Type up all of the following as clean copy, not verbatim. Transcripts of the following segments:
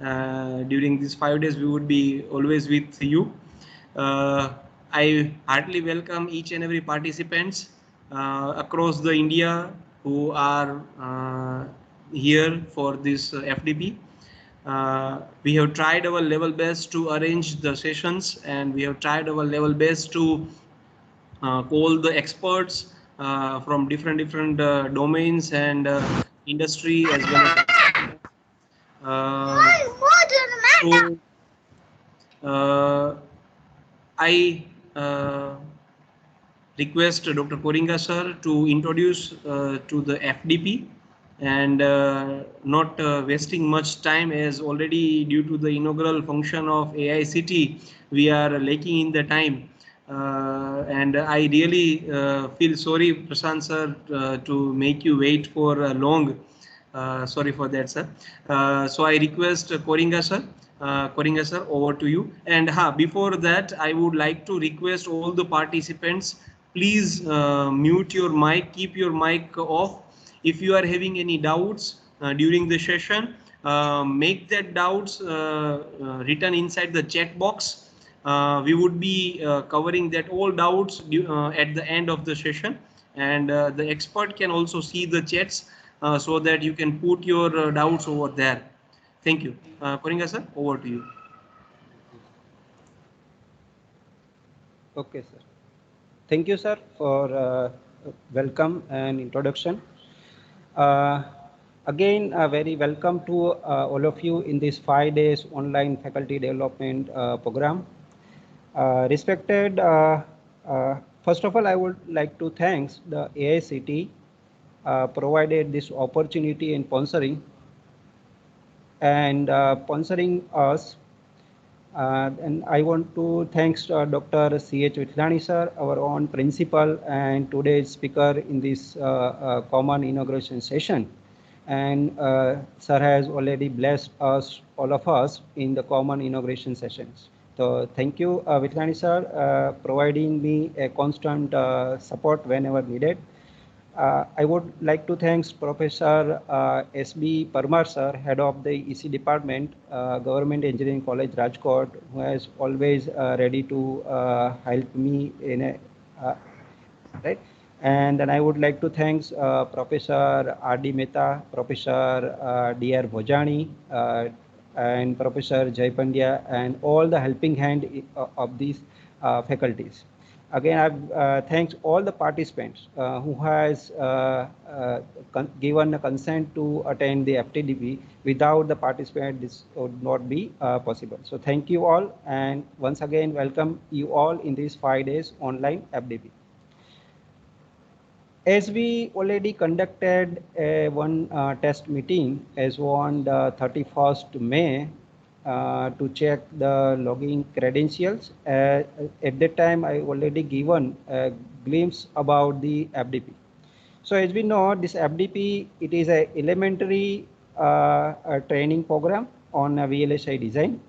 During these 5 days, we would be always with you. I heartily welcome each and every participants across the India who are here for this FDP. We have tried our level best to arrange the sessions, and we have tried our level best to call the experts from different domains and industry as well as so I request Dr. Koringa sir to introduce to the FDP, and not wasting much time, as already due to the inaugural function of AICT we are lacking in the time, and I really feel sorry, Prashant sir, to make you wait for long. Sorry for that, sir. So I request Koringa sir. Koringa sir, over to you. And before that, I would like to request all the participants, please mute your mic, keep your mic off. If you are having any doubts during the session, make that doubts written inside the chat box. We would be covering that all doubts at the end of the session, and the expert can also see the chats so that you can put your doubts over there. Thank you. Koringa sir, over to you. Okay, sir. Thank you, sir, for welcome and introduction. Again, a very welcome to all of you in this 5 days online faculty development program. Respected, first of all, I would like to thank the AICT provided this opportunity in sponsoring us. And I want to thanks Dr. C.H. Vithlani sir, our own principal and today's speaker in this common inauguration session. And sir has already blessed us, all of us, in the common inauguration sessions. So thank you, Vithlani sir, providing me a constant support whenever needed. I would like to thank Professor S.B. Parmar sir, head of the EC department, Government Engineering College Rajkot, who has always ready to help me in a right. And then I would like to thank Professor R.D. Mehta, Professor D.R. Bhojani, and Professor Jai Pandya, and all the helping hand of these faculties. Again, I thanks all the participants who has given a consent to attend the FTDP. Without the participant, this would not be possible. So thank you all, and once again, welcome you all in these 5 days online FDP. As we already conducted one test meeting as on the 31st May to check the logging credentials. At that time, I already given a glimpse about the FDP. So as we know, this FDP, it is a elementary training program on a VLSI design.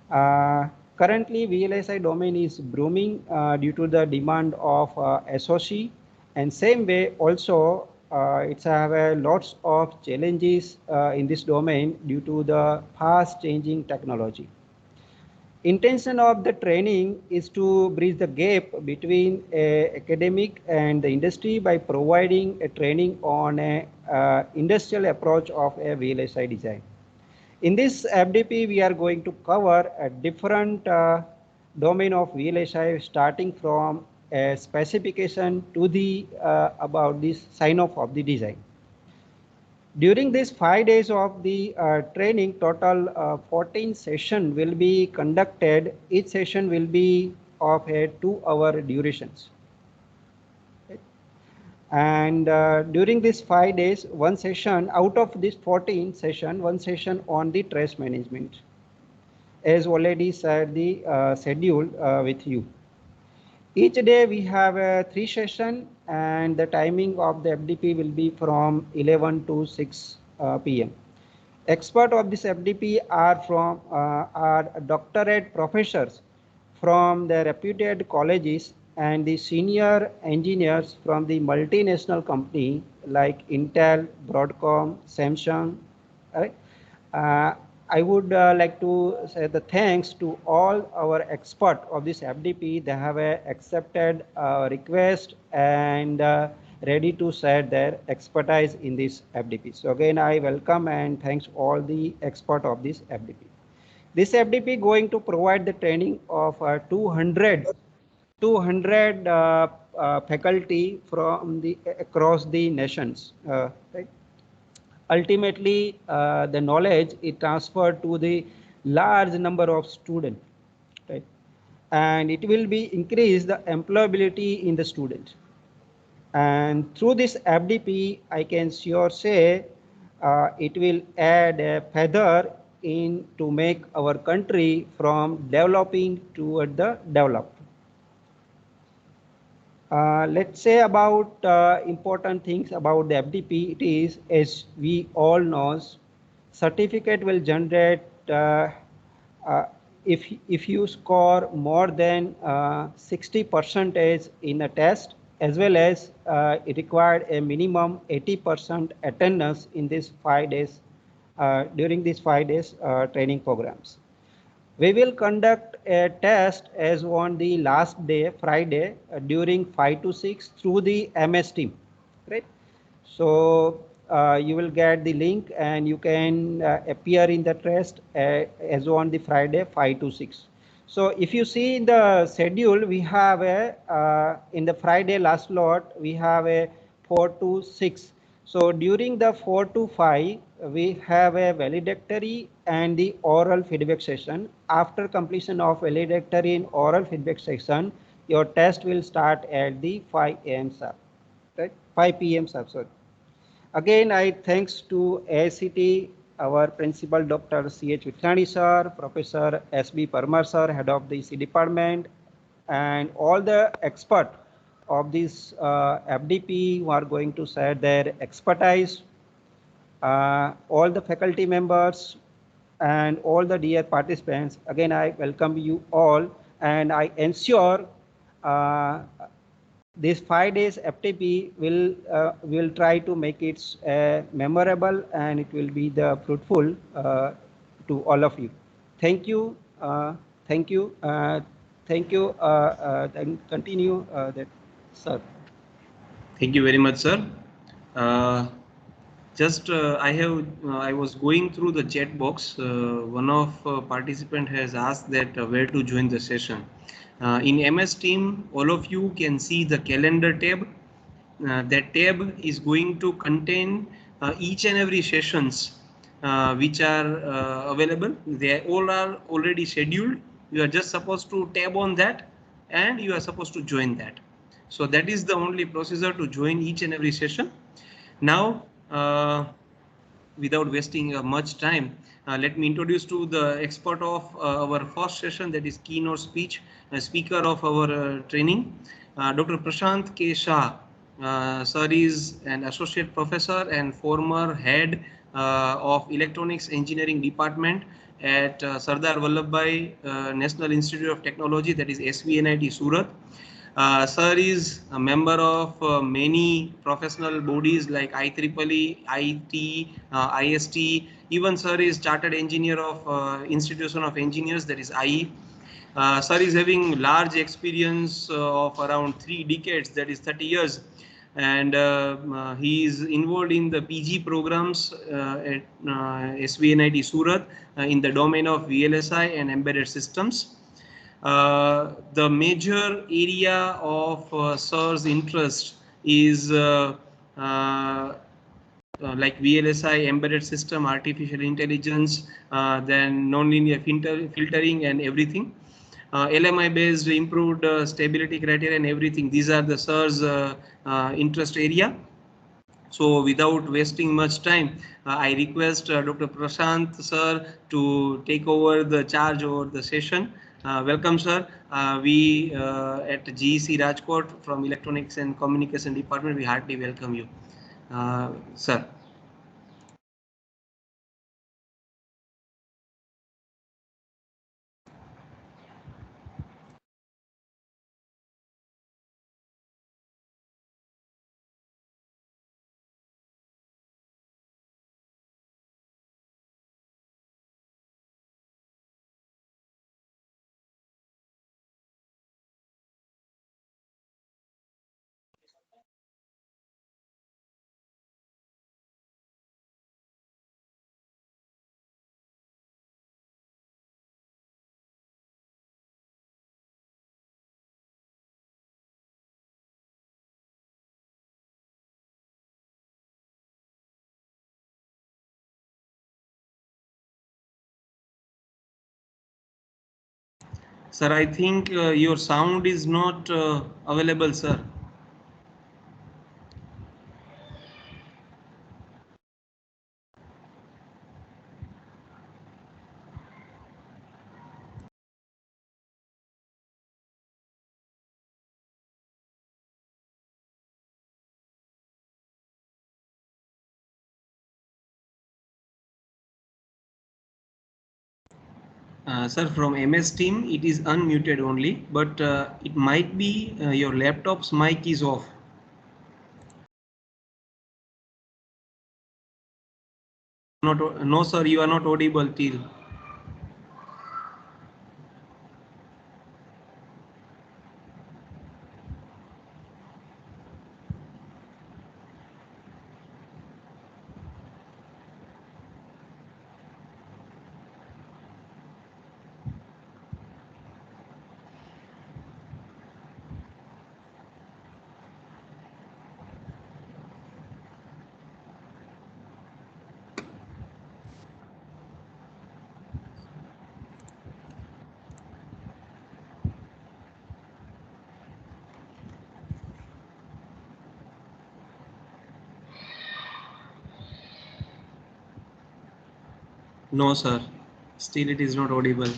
Currently, VLSI domain is booming due to the demand of SOC, and same way also it's have lots of challenges in this domain due to the fast changing technology. Intention of the training is to bridge the gap between academic and the industry by providing a training on a industrial approach of a VLSI design. In this FDP, we are going to cover a different domain of VLSI, starting from a specification to the about this sign off of the design. During these 5 days of the training, total 14 sessions will be conducted. Each session will be of a 2-hour durations. And during these 5 days, one session out of this 14 session, one session on the trace management, as already said the schedule with you. Each day we have 3 sessions, and the timing of the FDP will be from 11 to 6 p.m. Expert of this FDP are doctorate professors from the reputed colleges and the senior engineers from the multinational company like Intel, Broadcom, Samsung. Right? I would like to say the thanks to all our expert of this FDP. They have accepted request and ready to share their expertise in this FDP. So again, I welcome and thanks all the expert of this FDP. This FDP going to provide the training of 200 faculty from the across the nations. Right? Ultimately, the knowledge is transferred to the large number of students, right? And it will be increase the employability in the student. And through this FDP, I can sure say it will add a feather in to make our country from developing toward the developed. Let's say about important things about the FDP. It is, as we all know, certificate will generate uh, if you score more than 60 percentage in a test, as well as it required a minimum 80% attendance in these 5 days during these 5 days training programs. We will conduct a test as on the last day, Friday, during 5 to 6 through the MS Team, right? So you will get the link and you can appear in the test as on the Friday, 5 to 6. So if you see in the schedule, we have a, in the Friday last lot, we have a 4 to 6. So during the 4 to 5, we have a valedictory and the oral feedback session. After completion of valedictory and oral feedback session, your test will start at the 5 a.m. sharp, right? 5 p.m. sharp, sorry. Again, I thanks to AICT, our principal Dr. C.H. Vithlani sir, Professor S.B. Parmar sir, head of the C department, and all the expert of this FDP who are going to share their expertise, all the faculty members and all the dear participants. Again, I welcome you all and I ensure uh, this 5 days FTP will try to make it memorable and it will be the fruitful to all of you. Thank you. Thank you. Thank you. Continue that, sir. Thank you very much, sir. Uh, just I was going through the chat box. One of participant has asked that where to join the session. In MS Team, all of you can see the calendar tab. That tab is going to contain each and every sessions which are available. They all are already scheduled. You are just supposed to tab on that and you are supposed to join that. So that is the only procedure to join each and every session. Now, without wasting much time, let me introduce to the expert of our first session, that is keynote speech, speaker of our training, Dr. Prashant K. Shah. Sir is an associate professor and former head of electronics engineering department at Sardar Vallabhbhai National Institute of Technology, that is SVNIT Surat. Sir is a member of many professional bodies like IEEE, IT, IST. Even sir is chartered engineer of Institution of Engineers, that is IE. Sir is having large experience of around 3 decades, that is 30 years. And he is involved in the PG programs at SVNIT Surat in the domain of VLSI and embedded systems. The major area of sir's interest is like VLSI, embedded system, artificial intelligence, then nonlinear filtering and everything. LMI based improved stability criteria and everything. These are the sir's interest area. So without wasting much time, I request Dr. Prashant sir to take over the charge over the session. Welcome, sir. We at GEC Rajkot from Electronics and Communication Department, we heartily welcome you, sir. Sir, I think your sound is not available, sir. Sir, from MS Team, it is unmuted only, but it might be your laptop's mic is off. No, sir, you are not audible till. No, sir. Still, it is not audible.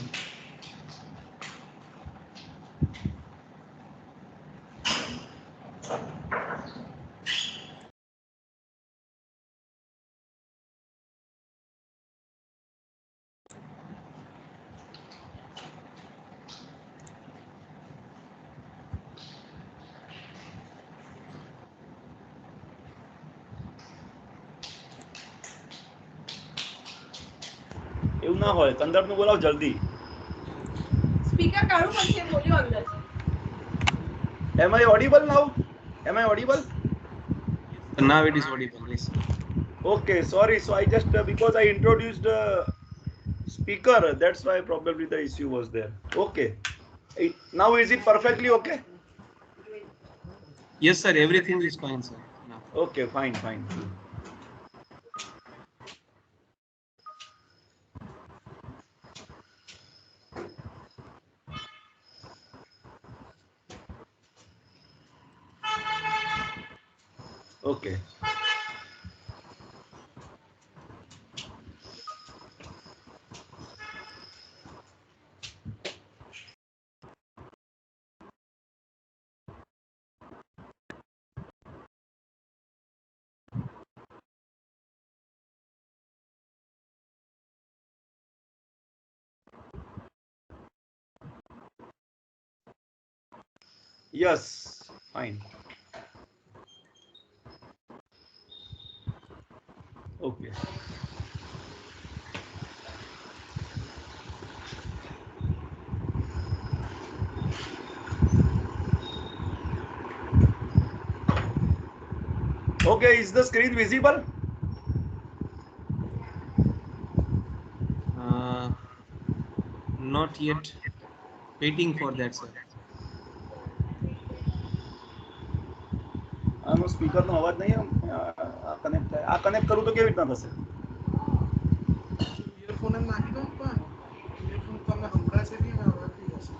એવું ના હોય કંદરનું બોલાવ જલ્દી speaker કાઢું પછી બોલ્યો અંદર am I audible now am I audible Now it is audible. Yes. okay sorry so I just because I introduced speaker that's why probably the issue was there okay now is it perfectly okay Yes, sir. Everything is fine, sir. Now. okay fine okay yes fine okay okay is the screen visible Not yet. Waiting for that, sir. આનો સ્પીકરનો અવાજ નહીં આ connect થાય આ connect કરું તો કેવી રીતના થશે ઇયરફોન એમ નાખી દો પણ ઇયરફોન તમને સંભળાશે નહીં અને અવાજ બી હશે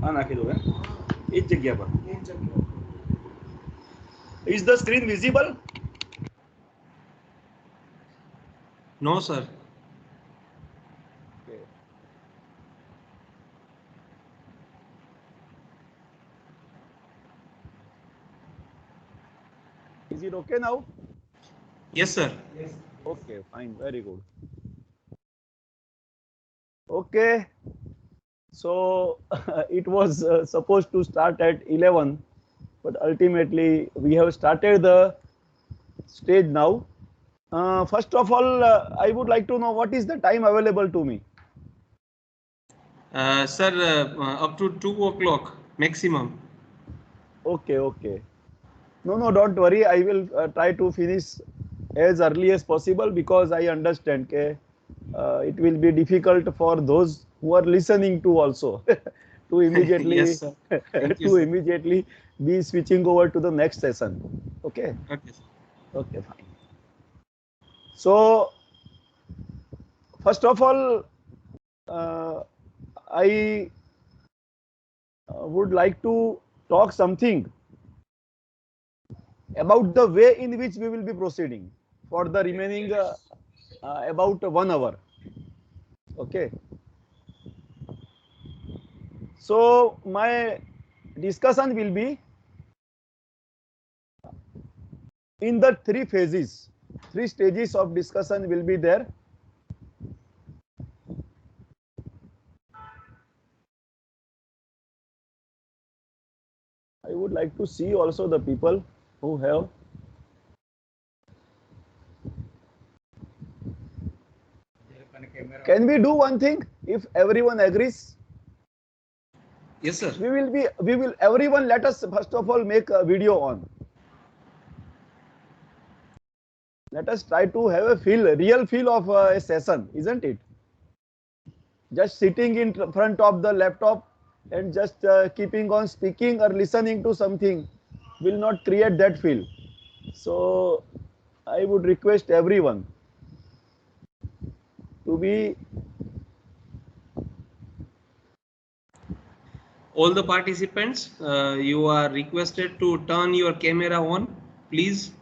આ નાખી દો એ જ જગ્યા પર એક જગ્યા is the screen visible No, sir. okay. Is it okay now Yes, sir. okay fine very good okay so it was supposed to start at 11 but ultimately we have started the stage now first of all I would like to know what is the time available to me Sir, up to 2 o'clock maximum. okay no don't worry I will try to finish as early as possible because I understand it will be difficult for those who are listening to also to immediately Yes, sir. Thank you, to sir. immediately be switching over to the next session okay Okay, sir. okay fine so first of all I would like to talk something about the way in which we will be proceeding for the remaining about 1 hour. Okay. So my discussion will be in the 3 phases. 3 stages of discussion will be there. I would like to see also the people who have. Can we do one thing if everyone agrees? Yes, sir. We will everyone let us first of all make a video on. Let us try to have a real feel of a session, isn't it? Just sitting in front of the laptop and just keeping on speaking or listening to something will not create that feel. So I would request everyone to be. All the participants, you are requested to turn your camera on, please.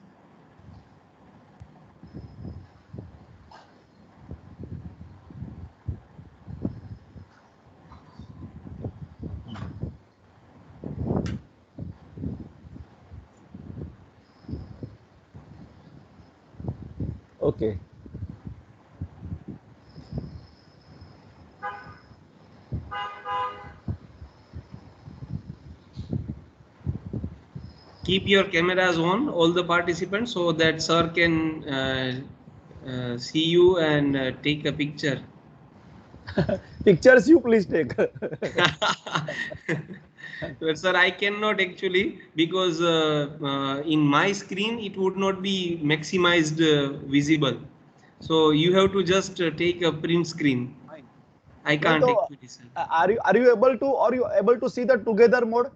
Okay. Keep your cameras on, all the participants, so that sir can see you and take a picture. Pictures you please take. But sir, I cannot actually, because in my screen it would not be maximized visible. So you have to just take a print screen. I No, can't so actually, sir. are you able to, or you able to see the together mode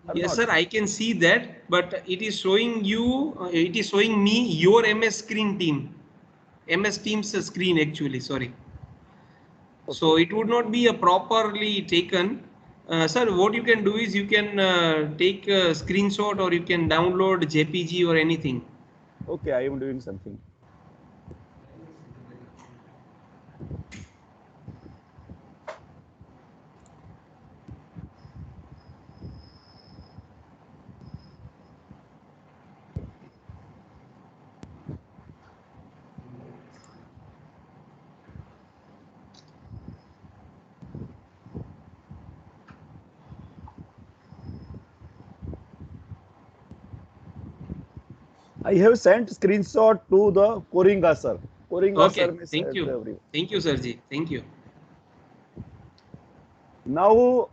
or Yes, not? sir, I can see that, but it is showing you, it is showing me your MS screen team, MS Teams screen actually, sorry. So Okay. it would not be a properly taken. Sir, what you can do is you can take a screenshot or you can download JPG or anything. Okay, I am doing something. I have sent screenshot to the Koringa sir. Koringa sir Okay, may thank share to you. everyone. Thank you, Sirji. Thank you. Now,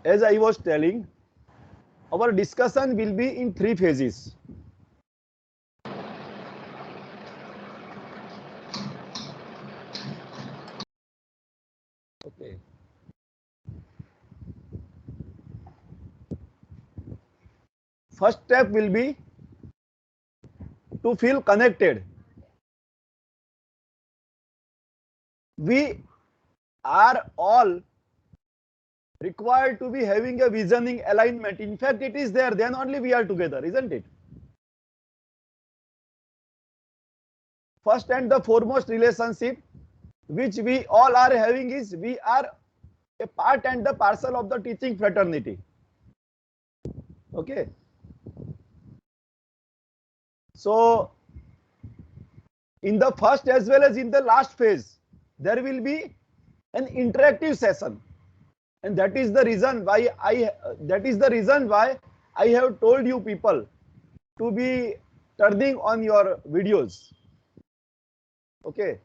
as I was telling, our discussion will be in 3 phases. Okay. First step will be to feel connected. We are all required to be having a visioning alignment. In fact, it is there, then only we are together, isn't it? First and the foremost relationship which we all are having is we are a part and the parcel of the teaching fraternity. Okay. So, in the first as well as in the last phase, there will be an interactive session, and that is the reason why I have told you people to be turning on your videos. Okay.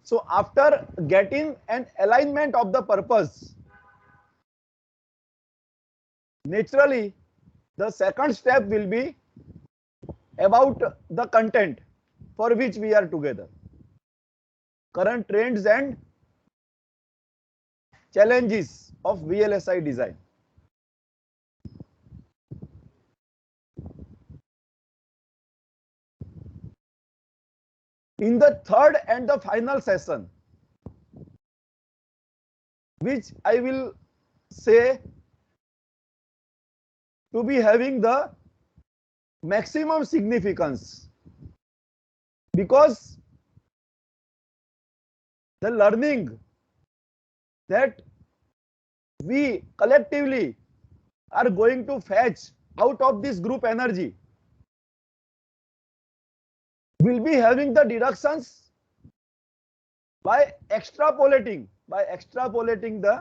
So after getting an alignment of the purpose, naturally, the second step will be about the content for which we are together. Current trends and challenges of VLSI design. in the third and the final session, which I will say to be having the maximum significance, because the learning that we collectively are going to fetch out of this group energy will be having the deductions by extrapolating the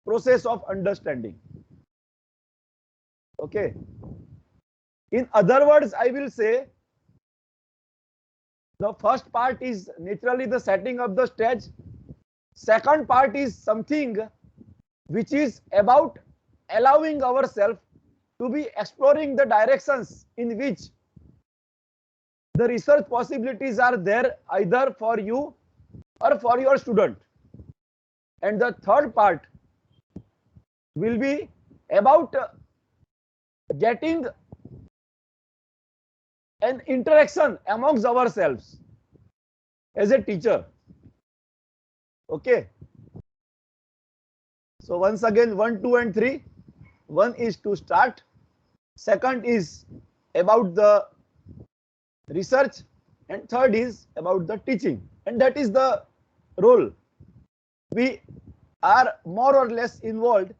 process of understanding. Okay. In other words, I will say the first part is naturally the setting of the stage. Second part is something which is about allowing ourselves to be exploring the directions in which the research possibilities are there, either for you or for your student. And the third part will be about getting an interaction amongst ourselves as a teacher. Okay. So once again, 1, 2, and 3. 1 is to start. Second is about the research, and third is about the teaching. And that is the role we are more or less involved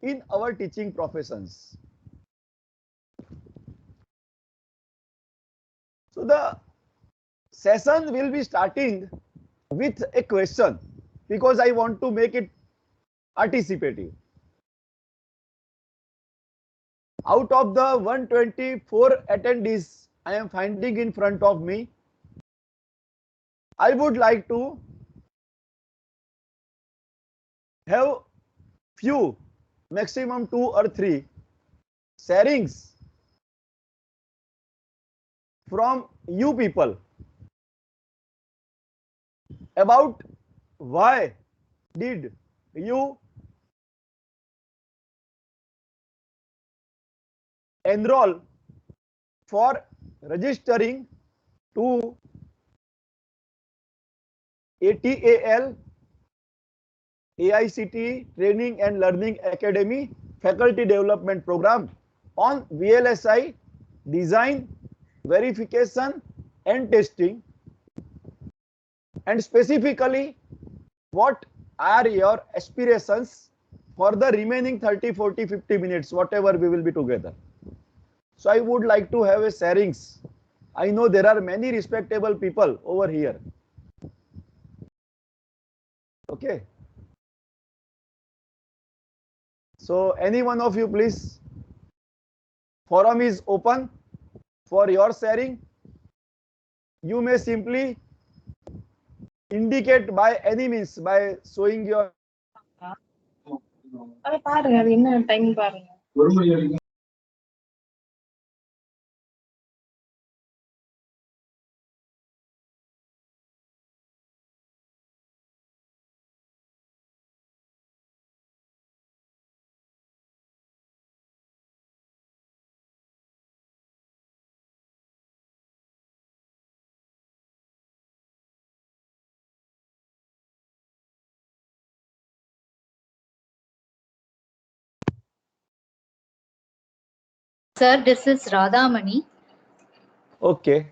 in our teaching professions. So the session will be starting with a question, because I want to make it participative. Out of the 124 attendees I am finding in front of me, I would like to have few, maximum 2 or 3 sharings from you people about why did you enroll for registering to ATAL AICTE Training and Learning Academy Faculty Development Program on VLSI design, verification and testing, and specifically what are your aspirations for the remaining 30, 40, 50 minutes, whatever we will be together. So I would like to have a sharings. I know there are many respectable people over here. Okay. So any one of you, please. Forum is open for your sharing. You may simply indicate by any means by showing your பாருங்க அது என்ன time பாருங்க. Sir, this is Radhamani. Okay.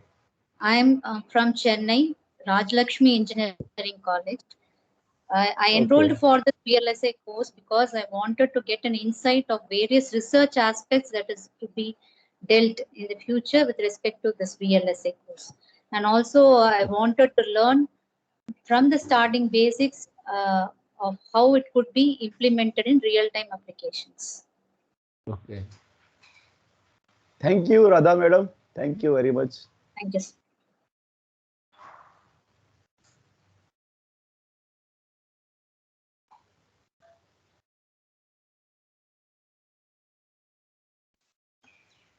I am from Chennai, Rajlakshmi Engineering College. I enrolled for the VLSI course because I wanted to get an insight of various research aspects that is to be dealt in the future with respect to this VLSI course. And also I wanted to learn from the starting basics of how it could be implemented in real-time applications. Okay. Thank you, Radha madam. Thank you very much. Thank you.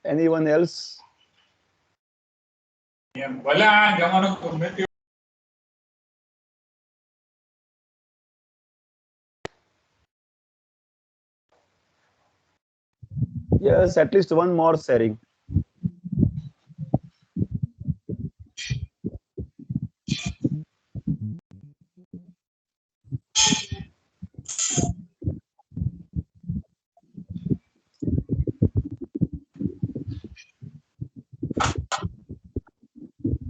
Anyone else? Yes, at least one more sharing.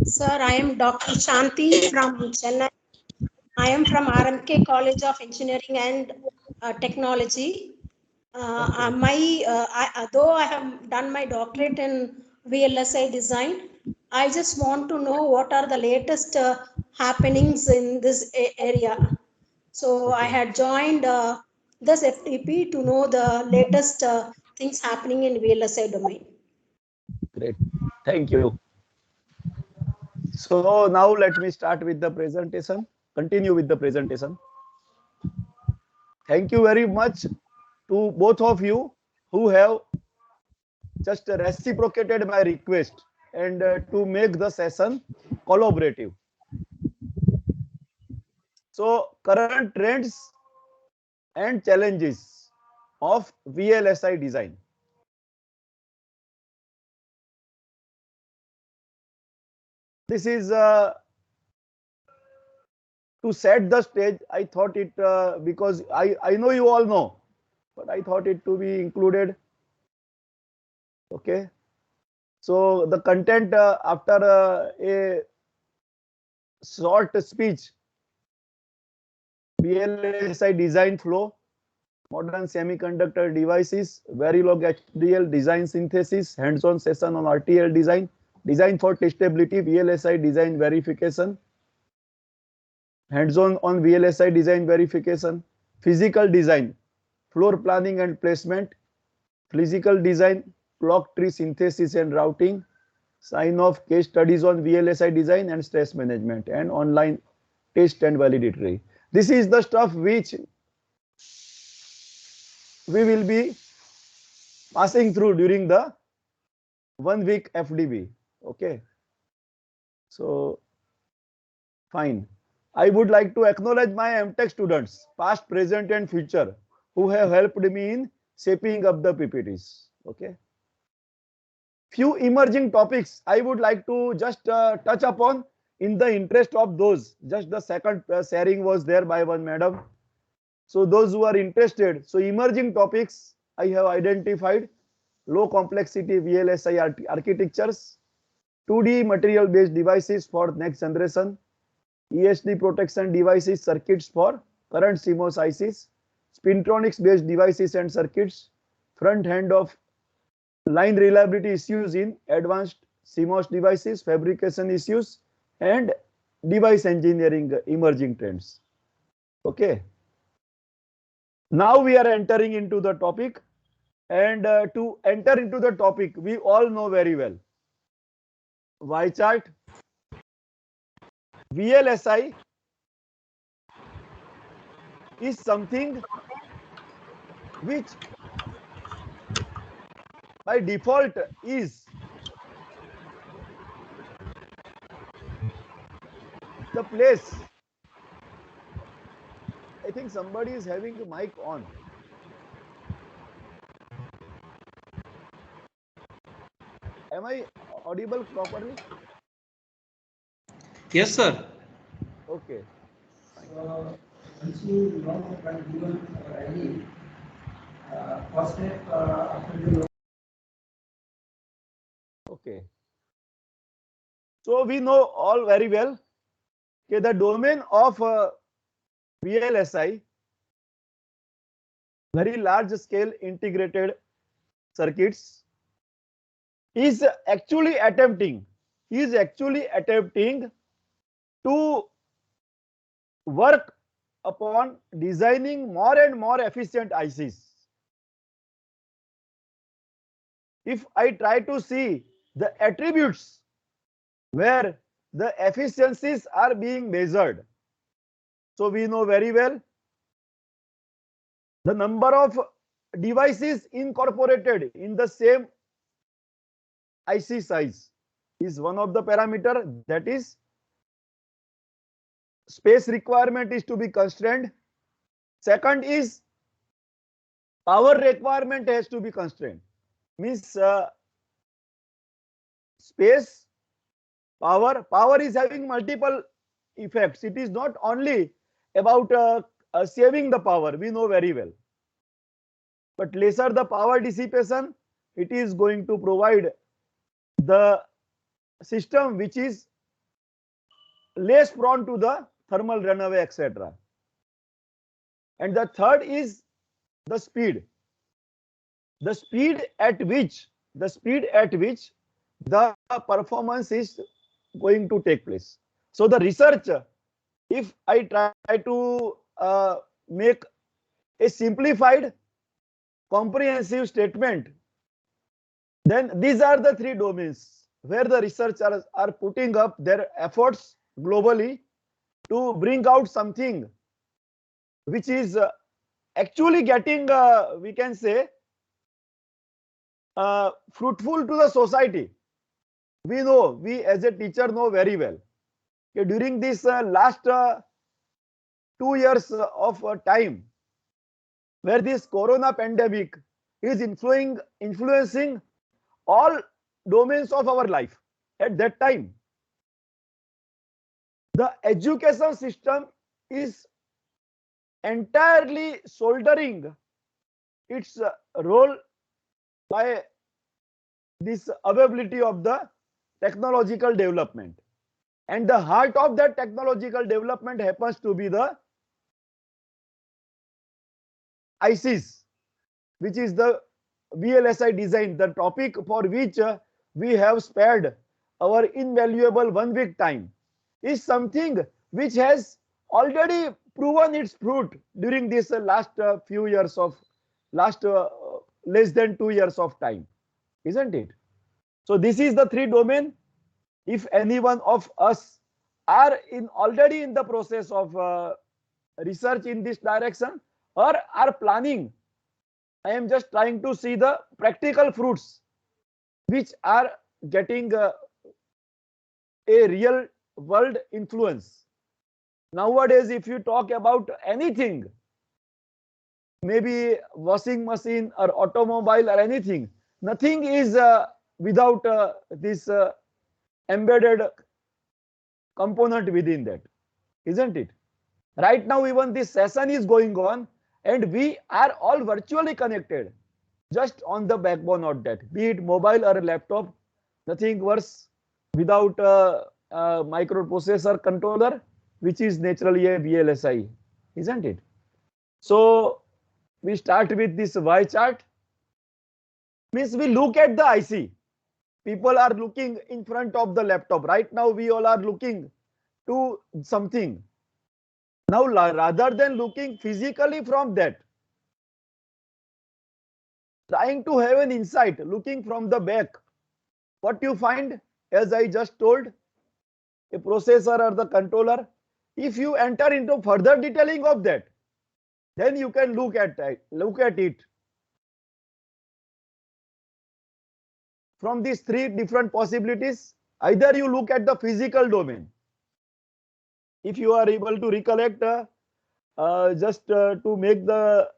Sir, I am Dr. Shanti from Chennai. I am from RMK College of Engineering and Technology. Though I have done my doctorate in VLSI design, I just want to know what are the latest happenings in this area. So I had joined this FTP to know the latest things happening in VLSI domain. Great. Thank you. So now let me start with the presentation. Continue with the presentation. Thank you very much to both of you who have just reciprocated my request and to make the session collaborative. So current trends and challenges of VLSI design. This is to set the stage. I thought it because I know you all know, but I thought it to be included. Okay. So the content after a short speech, VLSI design flow, modern semiconductor devices, Verilog HDL design synthesis, hands-on session on RTL design, design for testability, VLSI design verification, hands-on on VLSI design verification, physical design, floor planning and placement, physical design, clock tree synthesis and routing, sign off case studies on VLSI design and stress management, and online test and validatory. This is the stuff which we will be passing through during the 1 week FDB. Okay. So, fine. I would like to acknowledge my MTech students, past, present, and future, who have helped me in shaping up the PPTs. Okay. Few emerging topics I would like to just touch upon in the interest of those. Just the second sharing was there by one madam. So those who are interested, so emerging topics I have identified: low complexity VLSI architectures, 2D material based devices for next generation, ESD protection devices circuits for current CMOS ICs, spintronics based devices and circuits, front end of line reliability issues in advanced CMOS devices, fabrication issues, and device engineering emerging trends. Okay. Now we are entering into the topic, and to enter into the topic, we all know very well Y chart, VLSI is something which by default is the place. I think somebody is having the mic on. Am I audible properly? Yes, sir. Okay. Once you know when given ID, first step after the Okay. So we know all very well that the domain of VLSI, very large scale integrated circuits, is actually attempting to work upon designing more and more efficient ICs. If I try to see the attributes where the efficiencies are being measured, so we know very well the number of devices incorporated in the same IC size is one of the parameter. That is, space requirement is to be constrained. Second is power requirement has to be constrained. Means space, power is having multiple effects. It is not only about saving the power, we know very well, but lesser the power dissipation, it is going to provide the system which is less prone to the thermal runaway, etc. And the third is the speed. The speed at which the performance is going to take place. So the research, if I try to make a simplified, comprehensive statement, then these are the three domains where the researchers are putting up their efforts globally to bring out something which is actually getting, we can say, fruitful to the society. We as a teacher know very well, okay, during this last 2 years of time, where this corona pandemic is influencing all domains of our life. At that time, the education system is entirely shouldering its role by this availability of the technological development. And the heart of that technological development happens to be the ICs, which is the VLSI design, the topic for which we have spared our invaluable 1 week time, is something which has already proven its fruit during this last few years of less than 2 years of time, isn't it? So this is the three domain. If any one of us are already in the process of research in this direction or are planning, I am just trying to see the practical fruits which are getting a real world influence. Nowadays, if you talk about anything, maybe washing machine or automobile or anything, nothing is without this embedded component within that, isn't it? Right now, even this session is going on and we are all virtually connected just on the backbone of that, be it mobile or laptop, nothing worse without a microprocessor controller, which is naturally a VLSI, isn't it? So we start with this Y chart, means we look at the IC. People are looking in front of the laptop. Right now, we all are looking to something. Now, rather than looking physically from that, trying to have an insight, looking from the back, what you find, as I just told, a processor or the controller. If you enter into further detailing of that, then you can look at it from these three different possibilities. Either you look at the physical domain. If you are able to recollect, just to make the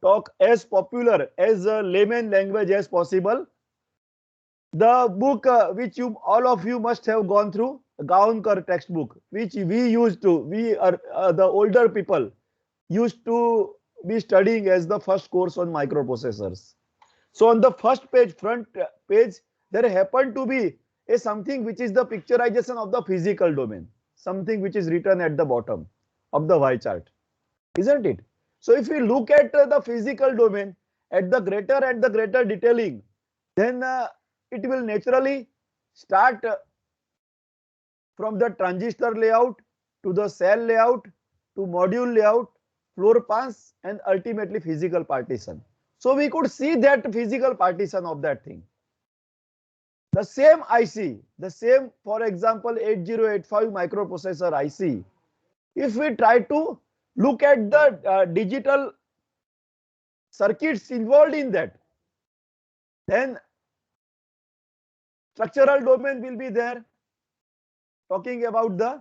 talk as popular as layman language as possible, the book which all of you must have gone through, Gaonkar textbook, which we are the older people used to be studying as the first course on microprocessors. So on the first page, front page, there happened to be something which is the picturization of the physical domain, something which is written at the bottom of the Y chart, isn't it? So if we look at the physical domain at the greater detailing, then it will naturally start from the transistor layout to the cell layout to module layout, floor plans, and ultimately physical partition. So we could see that physical partition of that thing. The same IC, for example, 8085 microprocessor IC, if we try to look at the digital circuits involved in that, then structural domain will be there, talking about the,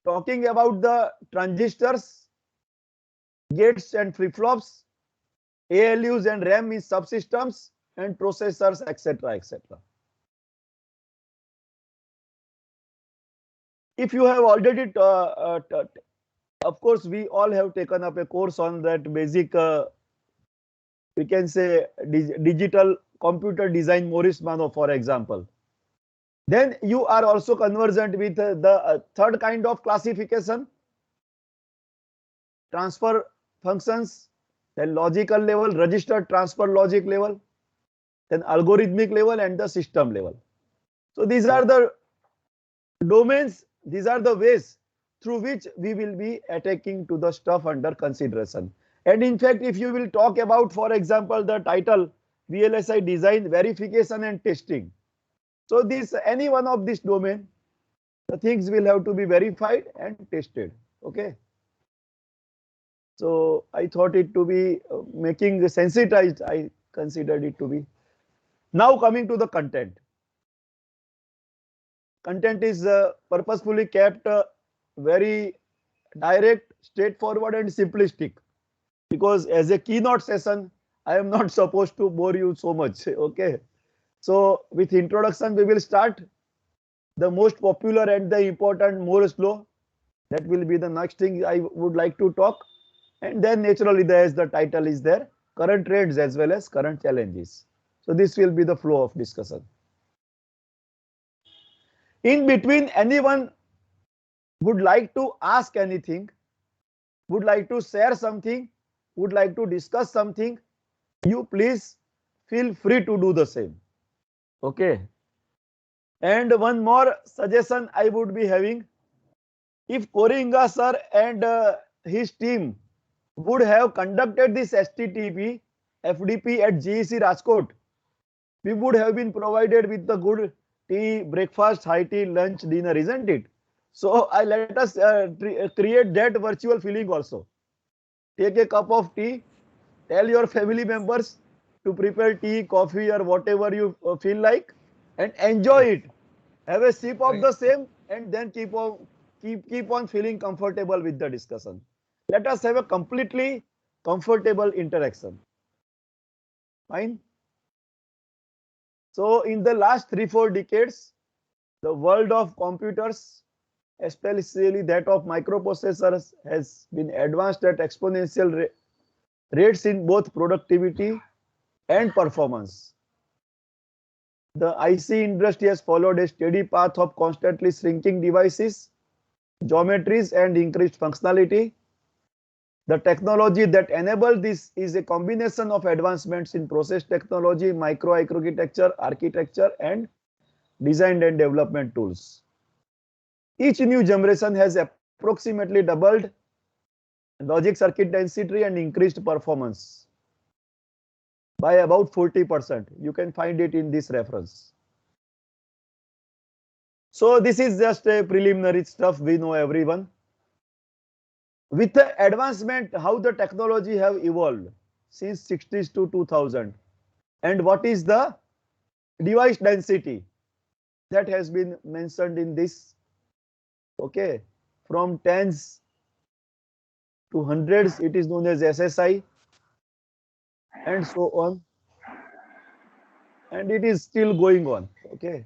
talking about the transistors, gates and flip-flops, ALUs and RAM is subsystems, and processors, etc., etc. If you have already, of course, we all have taken up a course on that basic, we can say, digital computer design, Maurice Mano, for example. Then you are also conversant with the third kind of classification, transfer functions, then logical level, register transfer logic level, then algorithmic level and the system level. So these are the domains, these are the ways through which we will be attacking to the stuff under consideration. And in fact, if you will talk about, for example, the title VLSI design, verification and testing. So this, any one of this domain, the things will have to be verified and tested. Okay. So I thought it to be making sensitized, I considered it to be. Now coming to the content. Content is purposefully kept very direct, straightforward and simplistic, because as a keynote session, I am not supposed to bore you so much. Okay. So with introduction, we will start. The most popular and the important Moore's law, that will be the next thing I would like to talk. And then naturally, as the title is there, current trends as well as current challenges. So this will be the flow of discussion. In between, anyone would like to ask anything, would like to share something, would like to discuss something, you please feel free to do the same. Okay. And one more suggestion I would be having, if Koringa sir and his team would have conducted this STTP FDP at GEC Rajkot, we would have been provided with the good tea, breakfast, high tea, lunch, dinner, isn't it? So let us create that virtual feeling also. Take a cup of tea, tell your family members to prepare tea, coffee or whatever you feel like, and enjoy it. Have a sip of the same and then keep on feeling comfortable with the discussion. Let us have a completely comfortable interaction. Fine. So in the last 3-4 decades, the world of computers, especially that of microprocessors, has been advanced at exponential rates in both productivity and performance. The IC industry has followed a steady path of constantly shrinking devices, geometries and increased functionality. The technology that enables this is a combination of advancements in process technology, architecture and design and development tools. Each new generation has approximately doubled logic circuit density and increased performance by about 40%. You can find it in this reference. So this is just a preliminary stuff, we know everyone. With the advancement, how the technology have evolved since 60s to 2000, and what is the device density that has been mentioned in this. Okay, from tens to hundreds, it is known as SSI, and so on, and it is still going on. Okay,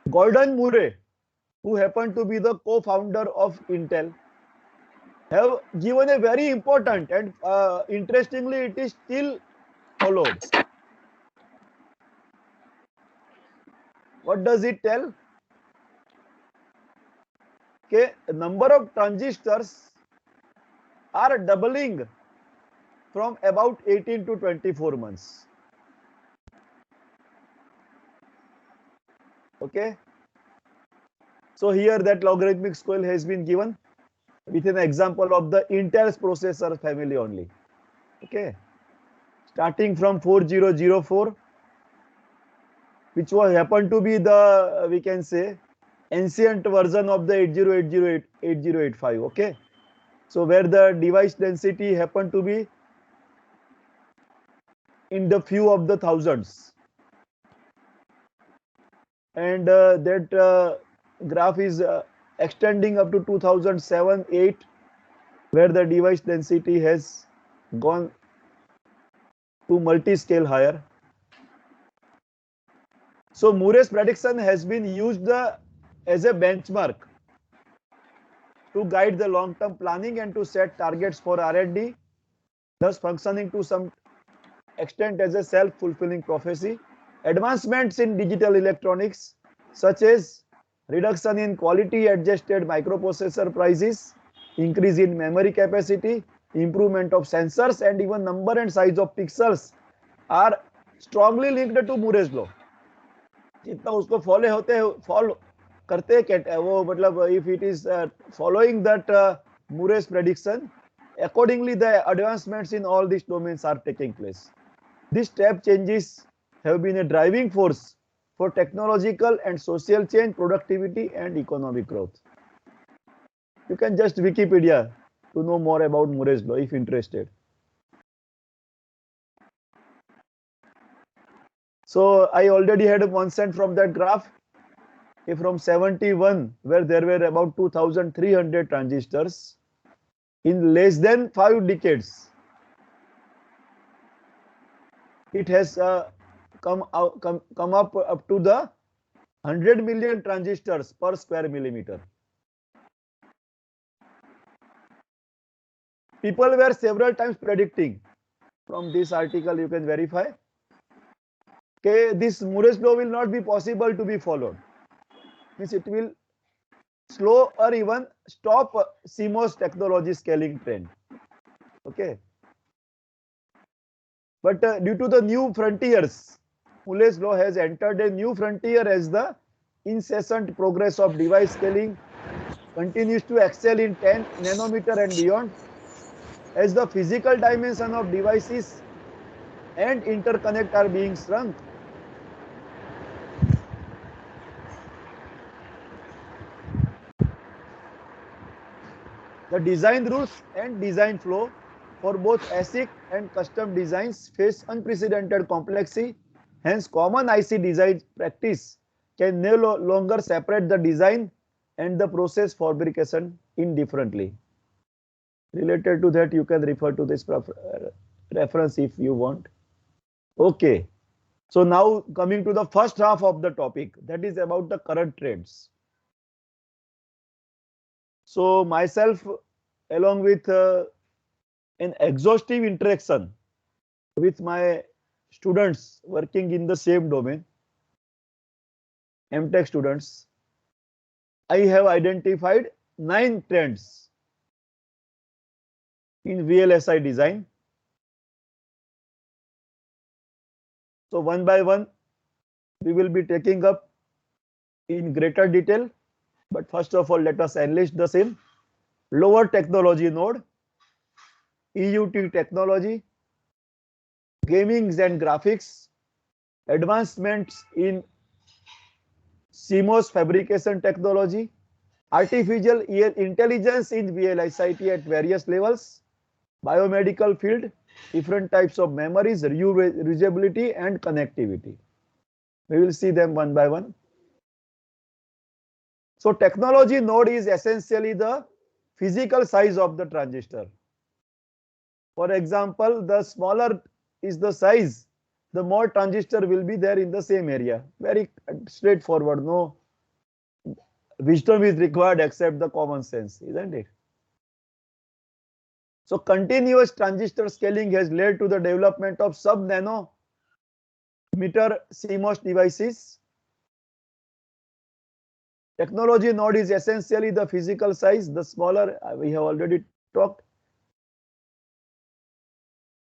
Gordon Moore, who happened to be the co-founder of Intel, have given a very important and interestingly, it is still followed. What does it tell? Okay, the number of transistors are doubling from about 18 to 24 months. Okay. So here that logarithmic scale has been given with an example of the Intel's processor family only. Okay. Starting from 4004, which was happened to be the, we can say, ancient version of the 8080, 8085. Okay. So where the device density happened to be in the few of the thousands. And that graph is extending up to 2007-8, where the device density has gone to multi-scale higher. So Moore's prediction has been used as a benchmark to guide the long-term planning and to set targets for R&D, thus functioning to some extent as a self-fulfilling prophecy. Advancements in digital electronics, such as reduction in quality-adjusted microprocessor prices, increase in memory capacity, improvement of sensors, and even number and size of pixels are strongly linked to Moore's law. जितना उसको follow करते हैं वो मतलब if it is following that Moore's prediction, accordingly the advancements in all these domains are taking place. These step changes have been a driving force for technological and social change, productivity and economic growth. You can just Wikipedia to know more about Moore's law if interested. So I already had a consent from that graph. If from 71, where there were about 2,300 transistors, in less than 5 decades, it has come up to the 100 million transistors per square millimeter. People were several times predicting, from this article you can verify, okay, this Moore's law will not be possible to be followed. Means it will slow or even stop CMOS technology scaling trend. Okay. But due to the new frontiers, Moore's law has entered a new frontier as the incessant progress of device scaling continues to excel in 10 nanometer and beyond, as the physical dimension of devices and interconnect are being shrunk. The design rules and design flow for both ASIC and custom designs face unprecedented complexity. Hence, common IC design practice can no longer separate the design and the process fabrication indifferently. Related to that, you can refer to this reference if you want. Okay. So now coming to the first half of the topic, that is about the current trends. So myself, along with an exhaustive interaction with my students working in the same domain, MTech students, I have identified 9 trends in VLSI design. So one by one, we will be taking up in greater detail. But first of all, let us enlist the same. Lower technology node, EUT technology, gaming and graphics, advancements in CMOS fabrication technology, artificial intelligence in VLSI at various levels, biomedical field, different types of memories, reusability and connectivity. We will see them one by one. So technology node is essentially the physical size of the transistor. For example, the smaller is the size, the more transistor will be there in the same area. Very straightforward, no wisdom is required except the common sense, isn't it? So continuous transistor scaling has led to the development of sub-nanometer CMOS devices. Technology node is essentially the physical size, the smaller we have already talked.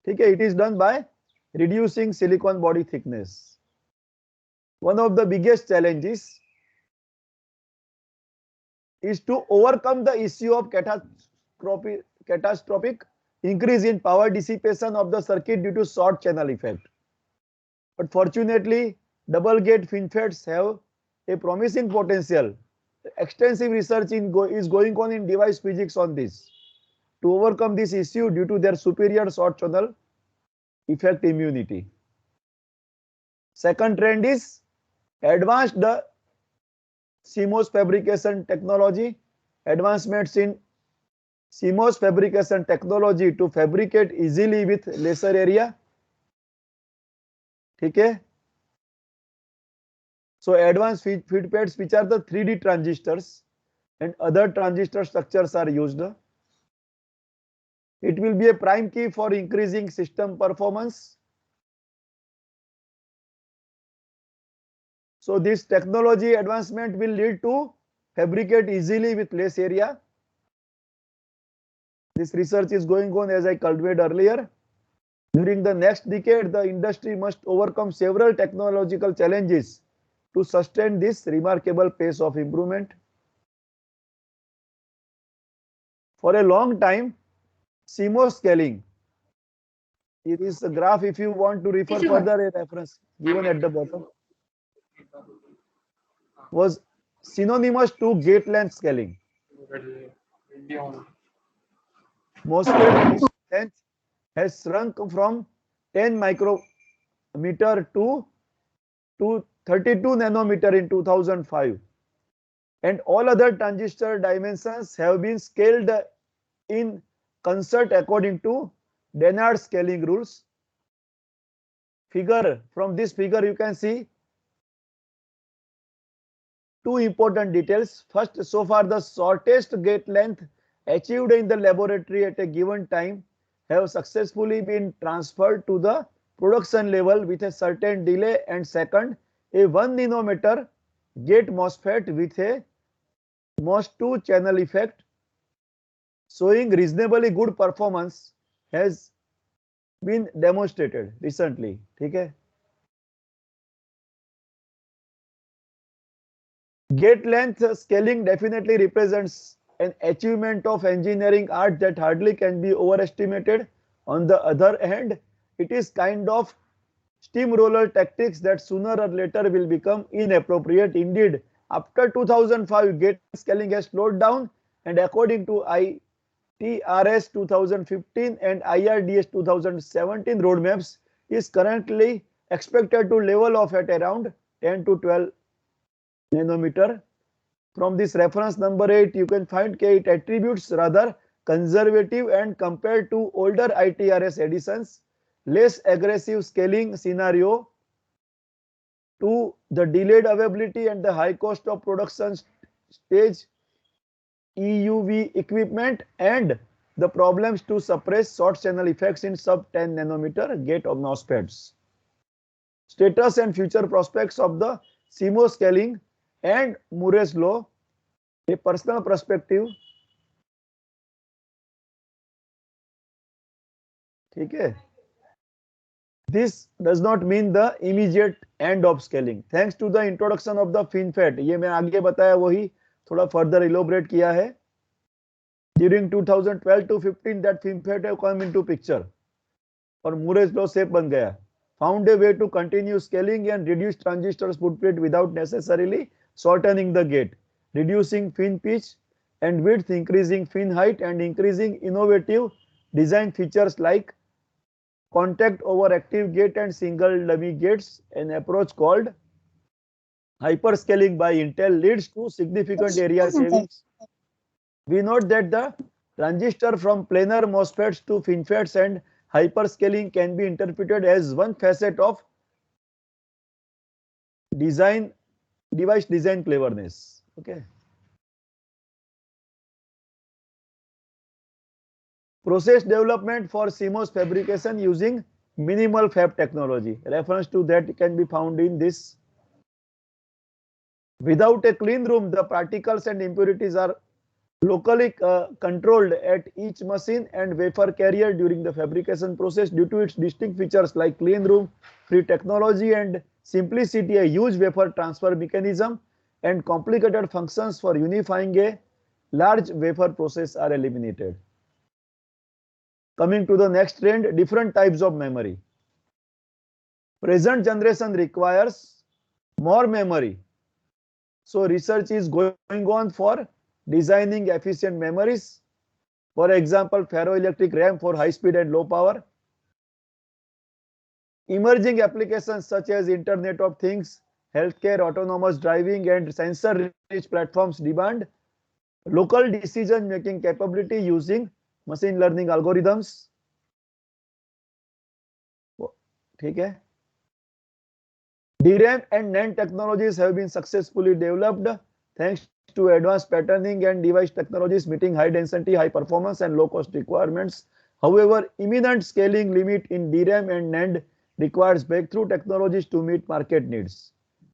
Okay, it is done by reducing silicon body thickness. One of the biggest challenges is to overcome the issue of catastrophic increase in power dissipation of the circuit due to short channel effect. But fortunately, double gate FinFETs have a promising potential. Extensive research is going on in device physics on this to overcome this issue due to their superior short channel effect immunity. Second trend is advanced CMOS fabrication technology. Advancements in CMOS fabrication technology to fabricate easily with lesser area. Okay. So advanced FinFETs, which are the 3D transistors and other transistor structures are used. It will be a prime key for increasing system performance So this technology advancement will lead to fabricate easily with less area. This research is going on, as I conveyed earlier. During the next decade, the industry must overcome several technological challenges to sustain this remarkable pace of improvement. For a long time, CMOS scaling, it is a graph, if you want to refer further, a reference given at the bottom, was synonymous to gate length scaling. MOSFET length has shrunk from 10 micrometer to 32 nanometer in 2005, and all other transistor dimensions have been scaled in concert according to Dennard scaling rules. From this figure you can see two important details. First, so far the shortest gate length achieved in the laboratory at a given time have successfully been transferred to the production level with a certain delay. And second, a 1 nanometer gate MOSFET with a MOS2 channel effect showing reasonably good performance has been demonstrated recently. Okay. Gate length scaling definitely represents an achievement of engineering art that hardly can be overestimated. On the other hand, it is kind of steamroller tactics that sooner or later will become inappropriate. Indeed, after 2005, gate scaling has slowed down, and according to ITRS 2015 and IRDS 2017 roadmaps, is currently expected to level off at around 10 to 12 nanometer. From this reference number 8, you can find it attributes rather conservative and compared to older ITRS editions, less aggressive scaling scenario to the delayed availability and the high cost of production stage EUV equipment and the problems to suppress short channel effects in sub 10 nanometer gate of MOSFETs. Status and future prospects of the CMOS scaling and Moore's law, a personal perspective. Okay. This does not mean the immediate end of scaling. Thanks to the introduction of the FinFET, ये मैं आगे बताया वही थोड़ा further elaborate किया है. During 2012 to 15 that FinFET have come into picture और Moore's law shape बन गया. Found a way to continue scaling and reduce transistors footprint without necessarily shortening the gate, reducing fin pitch and width, increasing fin height, and increasing innovative design features like contact over active gate and single dummy gates. An approach called hyperscaling by Intel leads to significant area savings. We note that the transistor from planar MOSFETs to FinFETs and hyperscaling can be interpreted as one facet of device design cleverness. Okay. Process development for CMOS fabrication using minimal fab technology. Reference to that can be found in this. Without a clean room, the particles and impurities are locally controlled at each machine and wafer carrier during the fabrication process. Due to its distinct features like clean room, free technology, and simplicity, a huge wafer transfer mechanism and complicated functions for unifying a large wafer process are eliminated. Coming to the next trend, different types of memory. Present generation requires more memory. So research is going on for designing efficient memories. For example, ferroelectric RAM for high speed and low power. Emerging applications such as Internet of Things, healthcare, autonomous driving, and sensor-rich platforms demand local decision-making capability using machine learning algorithms. ठीक है. DRAM and NAND technologies have been successfully developed thanks to advanced patterning and device technologies meeting high density, high performance, and low cost requirements. However, imminent scaling limit in DRAM and NAND requires breakthrough technologies to meet market needs.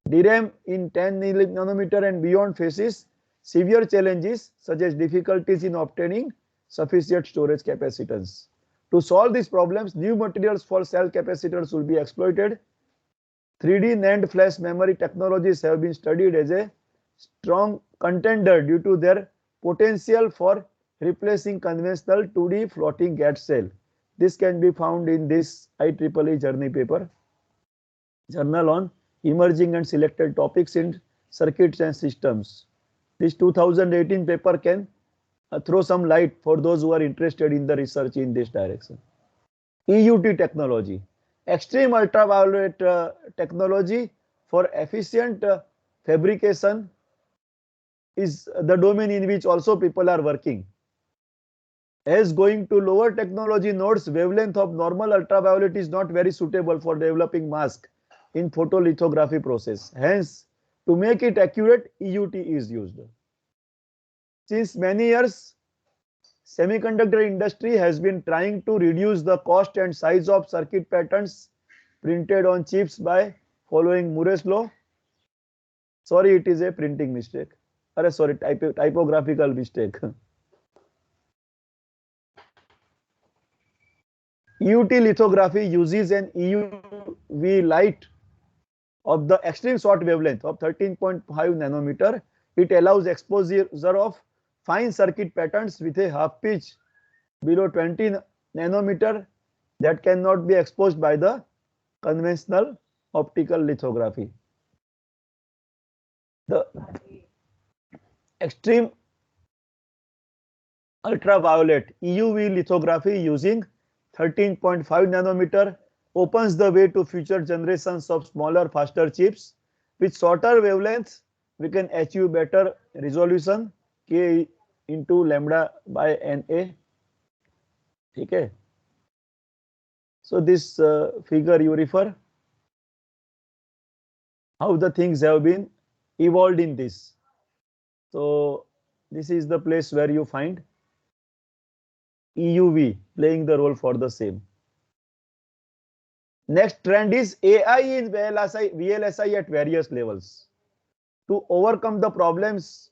DRAM in 10 nanometer and beyond faces severe challenges such as difficulties in obtaining sufficient storage capacitance. To solve these problems, new materials for cell capacitors will be exploited. 3D NAND flash memory technologies have been studied as a strong contender due to their potential for replacing conventional 2D floating gate cell. This can be found in this IEEE journey paper, Journal on Emerging and Selected Topics in Circuits and Systems. This 2018 paper can throw some light for those who are interested in the research in this direction. EUT technology, extreme ultraviolet technology for efficient fabrication is the domain in which also people are working. As going to lower technology nodes, wavelength of normal ultraviolet is not very suitable for developing mask in photolithography process. Hence, to make it accurate, EUT is used. Since many years, semiconductor industry has been trying to reduce the cost and size of circuit patterns printed on chips by following Moore's law. Sorry, it is a printing mistake. Sorry, typographical mistake. EUT lithography uses an EUV light of the extreme short wavelength of 13.5 nanometer. It allows exposure of fine circuit patterns with a half pitch below 20 nanometer that cannot be exposed by the conventional optical lithography. The extreme ultraviolet EUV lithography using 13.5 nanometer opens the way to future generations of smaller, faster chips. With shorter wavelengths, we can achieve better resolution, K into lambda by NA. Okay. So this figure you refer, how the things have been evolved in this. So this is the place where you find EUV playing the role for the same. Next trend is AI in VLSI at various levels. To overcome the problems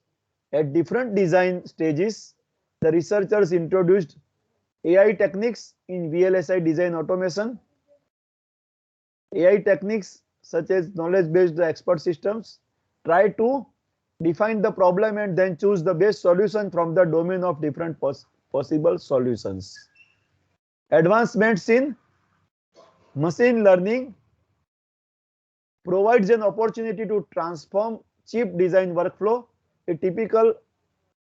at different design stages, the researchers introduced AI techniques in VLSI design automation. AI techniques such as knowledge-based expert systems try to define the problem and then choose the best solution from the domain of different possible solutions. Advancements in machine learning provides an opportunity to transform chip design workflow. A typical,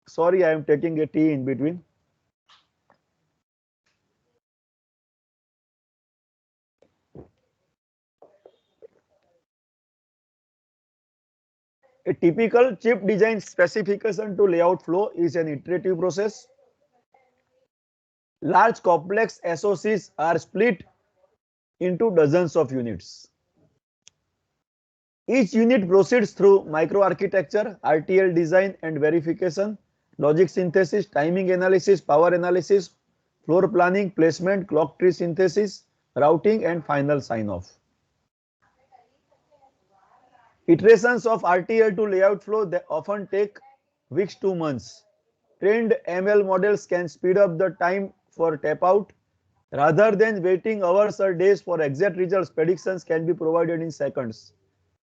sorry, I am taking a tea in between. A typical chip design specification to layout flow is an iterative process. Large complex SoCs are split into dozens of units. Each unit proceeds through microarchitecture, RTL design and verification, logic synthesis, timing analysis, power analysis, floor planning, placement, clock tree synthesis, routing and final sign-off. Iterations of RTL to layout flow they often take weeks to months. Trained ML models can speed up the time for tap out. Rather than waiting hours or days for exact results, predictions can be provided in seconds.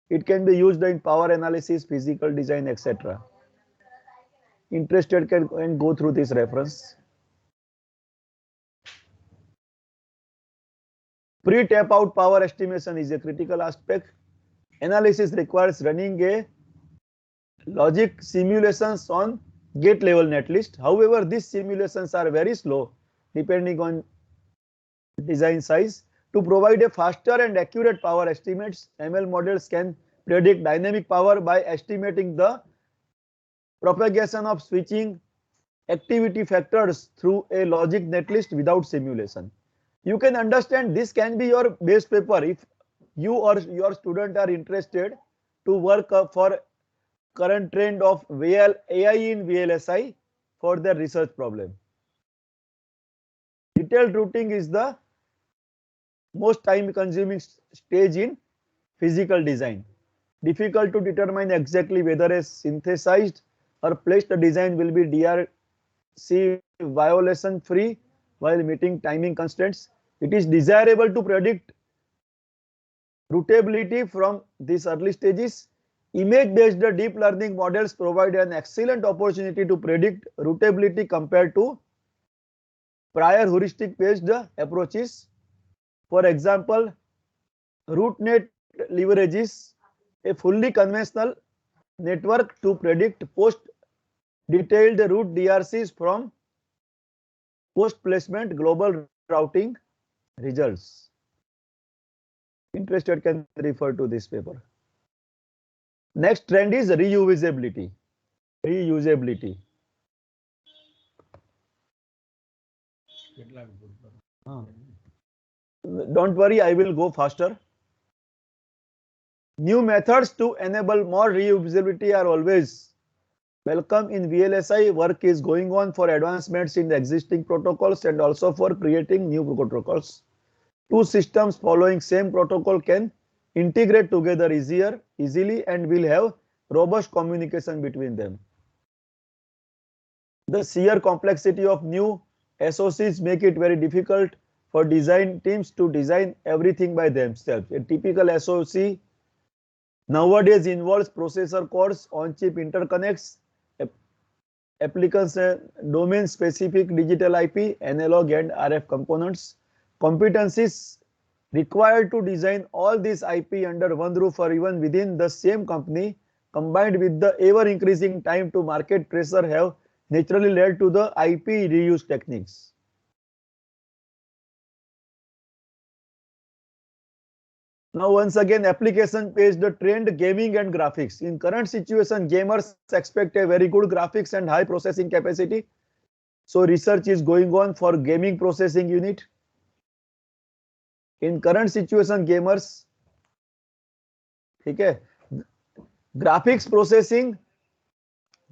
It can be used in power analysis, physical design, etc. Interested can go through this reference. Pre-tap out power estimation is a critical aspect. Analysis requires running a logic simulations on gate level netlist. However, these simulations are very slow depending on design size. To provide a faster and accurate power estimates, ML models can predict dynamic power by estimating the propagation of switching activity factors through a logic netlist without simulation. You can understand this can be your base paper if you or your student are interested to work for current trend of AI in VLSI for their research problem. Detailed routing is the most time consuming stage in physical design. difficult to determine exactly whether a synthesized or placed design will be DRC violation free while meeting timing constraints. It is desirable to predict routability from these early stages. Image-based deep learning models provide an excellent opportunity to predict routability compared to prior heuristic-based approaches. For example, RootNet leverages a fully conventional network to predict post-detailed route DRCs from post-placement global routing results. Interested can refer to this paper. Next trend is reusability. Reusability. Don't worry, I will go faster. New methods to enable more reusability are always welcome in VLSI. Work is going on for advancements in the existing protocols and also for creating new protocols. Two systems following same protocol can integrate together easily and will have robust communication between them. The sheer complexity of new SoCs make it very difficult for design teams to design everything by themselves. A typical SoC nowadays involves processor cores, on-chip interconnects, applications, domain-specific digital IP, analog and RF components. Competencies required to design all these IP under one roof or even within the same company, combined with the ever-increasing time to market pressure, have naturally led to the IP reuse techniques. Now once again, application page the trend gaming and graphics. In current situation, gamers expect a very good graphics and high processing capacity. So research is going on for gaming processing unit. In current situation, gamers, okay, graphics processing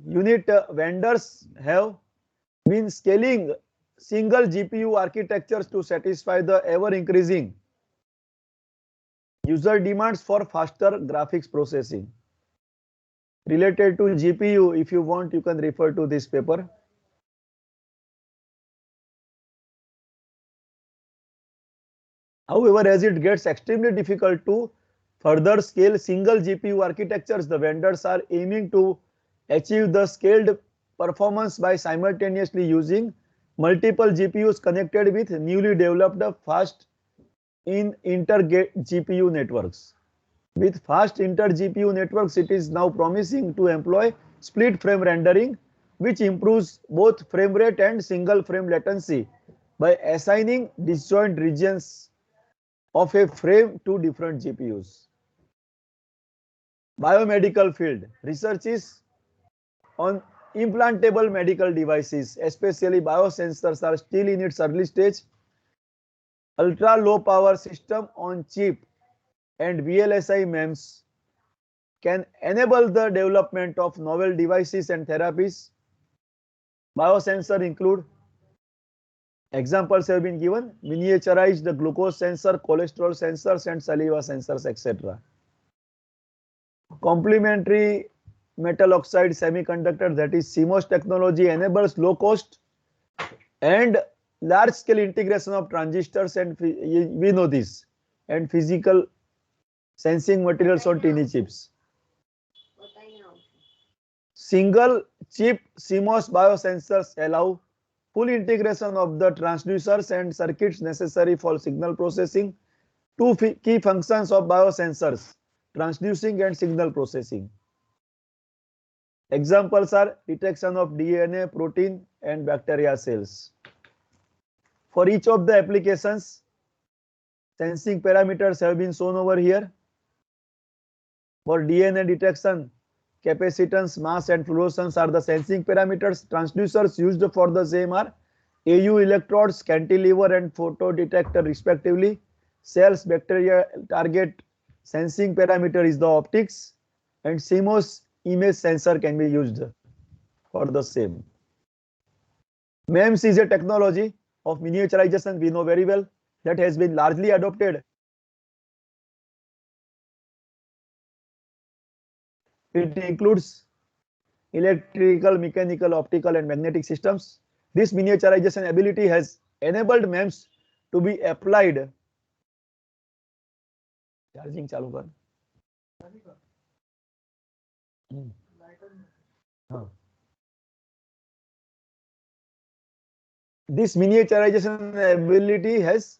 unit vendors have been scaling single GPU architectures to satisfy the ever increasing user demands for faster graphics processing. Related to GPU, if you want, you can refer to this paper. However, as it gets extremely difficult to further scale single GPU architectures, the vendors are aiming to achieve the scaled performance by simultaneously using multiple GPUs connected with newly developed fast inter-GPU networks. With fast inter-GPU networks, it is now promising to employ split frame rendering, which improves both frame rate and single frame latency by assigning disjoint regions of a frame to different GPUs. Biomedical field research is on implantable medical devices, especially biosensors, are still in its early stage. Ultra low power system on chip and VLSI MEMS can enable the development of novel devices and therapies. Biosensor include, examples have been given, miniaturized the glucose sensor, cholesterol sensors and saliva sensors, etc. Complementary metal oxide semiconductor, that is CMOS technology, enables low cost and large scale integration of transistors, and we know this, and physical sensing materials on tiny chips. Single chip CMOS biosensors allow full integration of the transducers and circuits necessary for signal processing. Two key functions of biosensors: transducing and signal processing. Examples are detection of DNA, protein and bacteria cells. For each of the applications, sensing parameters have been shown over here. For DNA detection, capacitance, mass and fluorescence are the sensing parameters. Transducers used for the same are AU electrodes, cantilever and photodetector respectively. Cells, bacteria target sensing parameter is the optics, and CMOS image sensor can be used for the same. MEMS is a technology of miniaturization we know very well that has been largely adopted It includes electrical, mechanical, optical, and magnetic systems. This miniaturization ability has enabled MEMS to be applied. Charging चालू कर. This miniaturization ability has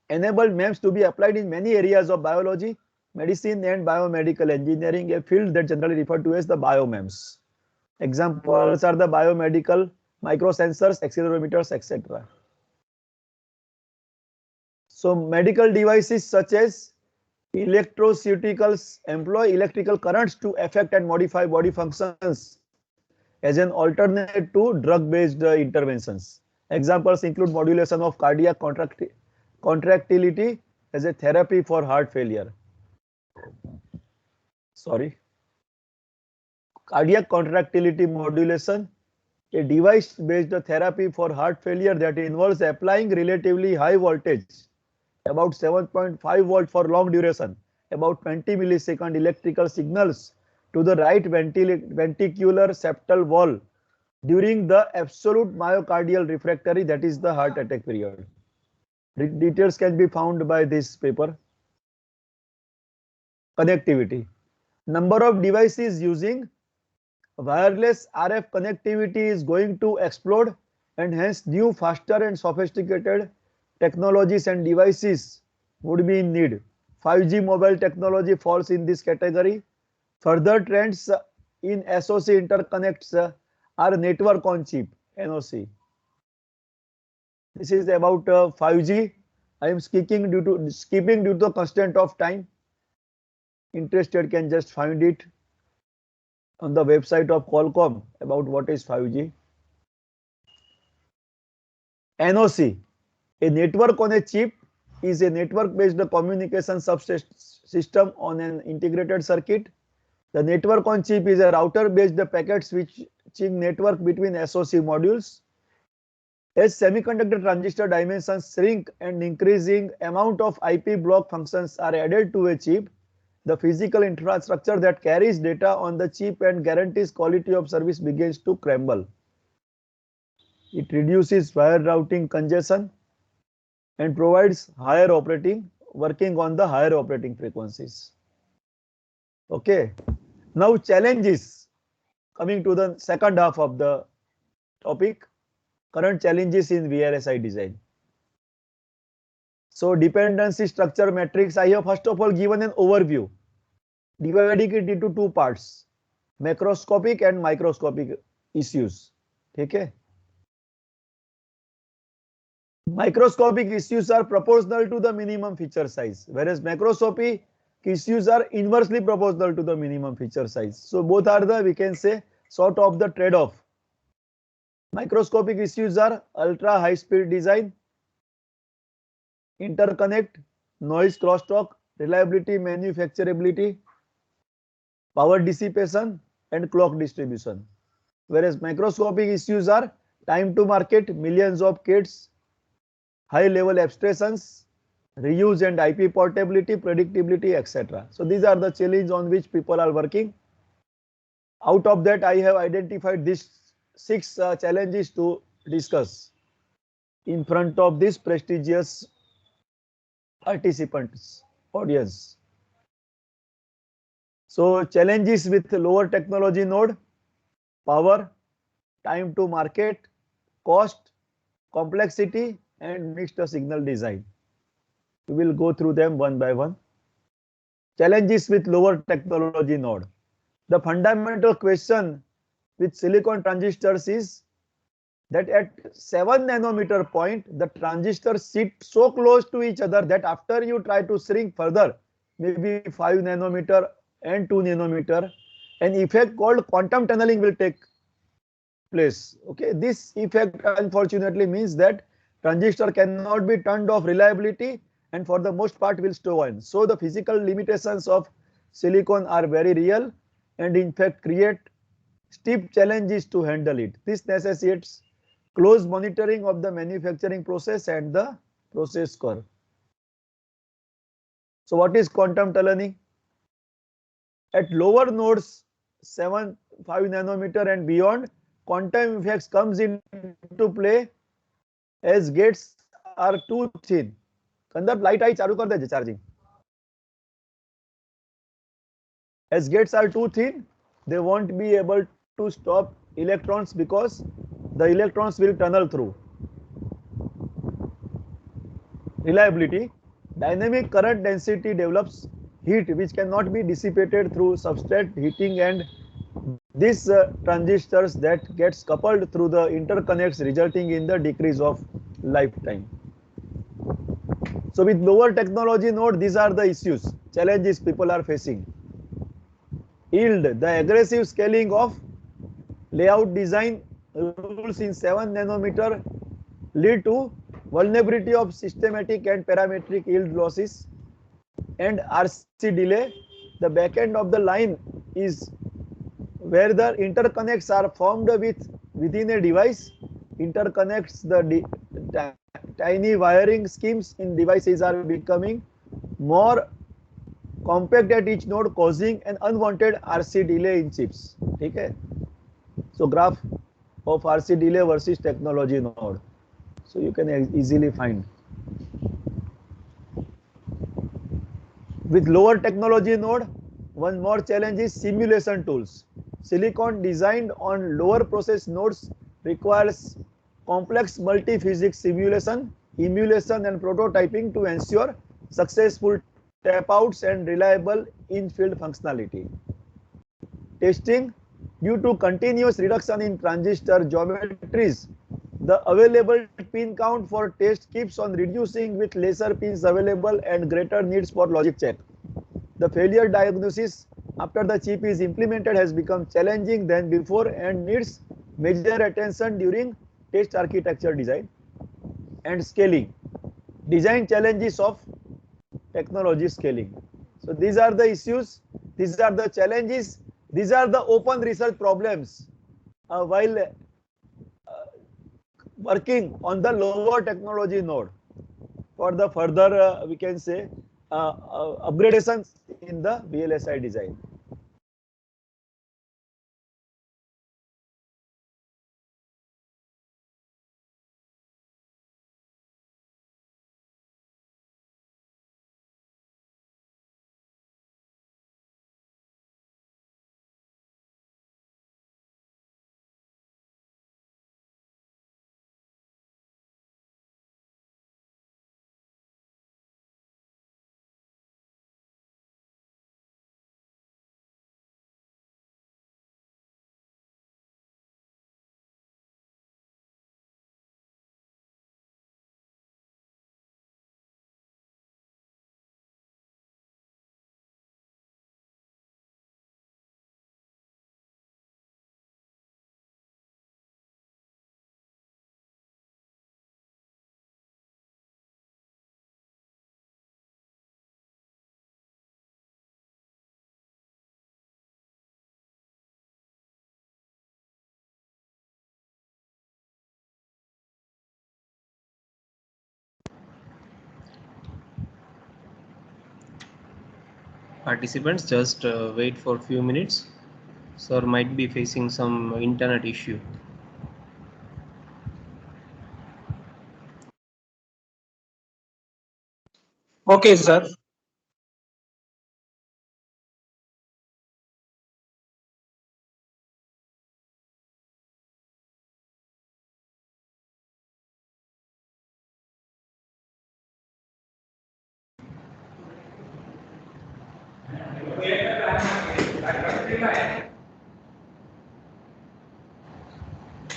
enabled MEMS to be applied in many areas of biology, medicine, and biomedical engineering, a field that generally referred to as the biomems. Examples are the biomedical, microsensors, accelerometers, etc. So medical devices such as electroceuticals employ electrical currents to affect and modify body functions as an alternate to drug-based interventions. Examples include modulation of cardiac contractility as a therapy for heart failure. Sorry. Cardiac contractility modulation, a device-based therapy for heart failure that involves applying relatively high voltage, about 7.5 volt for long duration, about 20 millisecond electrical signals to the right ventricular septal wall during the absolute myocardial refractory, that is the heart attack period. Details can be found by this paper. Connectivity. Number of devices using wireless RF connectivity is going to explode, and hence new, faster and sophisticated technologies and devices would be in need. 5G mobile technology falls in this category. Further trends in SoC interconnects are network on chip, NOC. This is about 5G. I am skipping due to the constraint of time. Interested can just find it on the website of Qualcomm about what is 5G. NOC, a network on a chip, is a network-based communication subsystem on an integrated circuit. The network on chip is a router-based packet switching network between SoC modules. As semiconductor transistor dimensions shrink and increasing amount of IP block functions are added to a chip, the physical infrastructure that carries data on the chip and guarantees quality of service begins to crumble. It reduces wire routing congestion and provides working on the higher operating frequencies. Okay. Now challenges, coming to the second half of the topic, current challenges in VLSI design. So dependency structure matrix, I have first of all given an overview, dividing it into two parts, macroscopic and microscopic issues. Okay. Microscopic issues are proportional to the minimum feature size, whereas macroscopic issues are inversely proportional to the minimum feature size. So both are the, we can say, sort of the trade-off. Microscopic issues are ultra high speed design, interconnect, noise crosstalk, reliability, manufacturability, power dissipation, and clock distribution. Whereas macroscopic issues are time to market, millions of kits, high level abstractions, reuse and IP portability, predictability, etc. So these are the challenges on which people are working. Out of that, I have identified these 6 challenges to discuss in front of this prestigious participants audience. So challenges with lower technology node, power, time to market, cost, complexity, and mixed signal design. We will go through them one by one. Challenges with lower technology node. The fundamental question with silicon transistors is that at 7 nanometer point, the transistors sit so close to each other that after you try to shrink further, maybe 5 nanometer and 2 nanometer, an effect called quantum tunneling will take place. Okay, this effect unfortunately means that transistor cannot be turned off reliability and for the most part will stay on. So the physical limitations of silicon are very real and in fact create steep challenges to handle it. This necessitates close monitoring of the manufacturing process and the process curve. So what is quantum tunneling? At lower nodes, 5 nanometer and beyond, quantum effects comes into play as gates are too thin. Kandar light आई चालू कर दे charging. As gates are too thin, they won't be able to stop electrons because the electrons will tunnel through. Reliability. Dynamic current density develops heat which cannot be dissipated through substrate heating, and these transistors that gets coupled through the interconnects, resulting in the decrease of lifetime. So with lower technology node, these are the issues, challenges people are facing. Yield. The aggressive scaling of layout design rules in 7 nanometer lead to vulnerability of systematic and parametric yield losses and RC delay. The back end of the line is where the interconnects are formed within a device. Interconnects, the tiny wiring schemes in devices are becoming more compact at each node, causing an unwanted RC delay in chips. Okay. So graph of RC delay versus technology node. So you can easily find. With lower technology node, one more challenge is simulation tools. Silicon designed on lower process nodes requires complex multi-physics simulation, emulation and prototyping to ensure successful tap-outs and reliable in-field functionality. Testing. Due to continuous reduction in transistor geometries, the available pin count for test keeps on reducing with lesser pins available and greater needs for logic check. The failure diagnosis after the chip is implemented has become challenging than before and needs major attention during test architecture design. And scaling. Design challenges of technology scaling. So these are the issues, these are the challenges, these are the open research problems while working on the lower technology node for the further we can say upgradations in the VLSI design. Participants, just wait for a few minutes. Sir might be facing some internet issue. Okay, sir.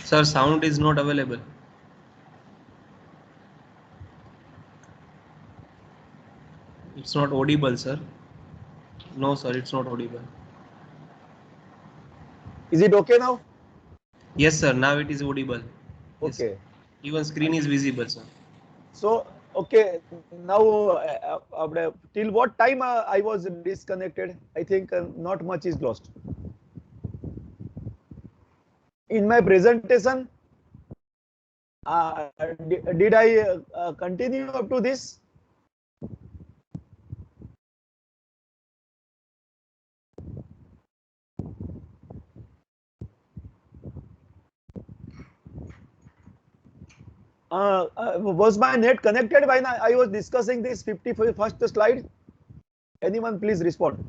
Sir, sound is not available. It's not audible, sir. No, sir, it's not audible. Is it okay now? Yes, sir. Now it is audible. Okay. Yes. Even screen is visible, sir. So okay, now till what time I was disconnected? I think not much is lost. In my presentation, did I continue up to this? Was my net connected when I was discussing this 51st slide? Anyone please respond.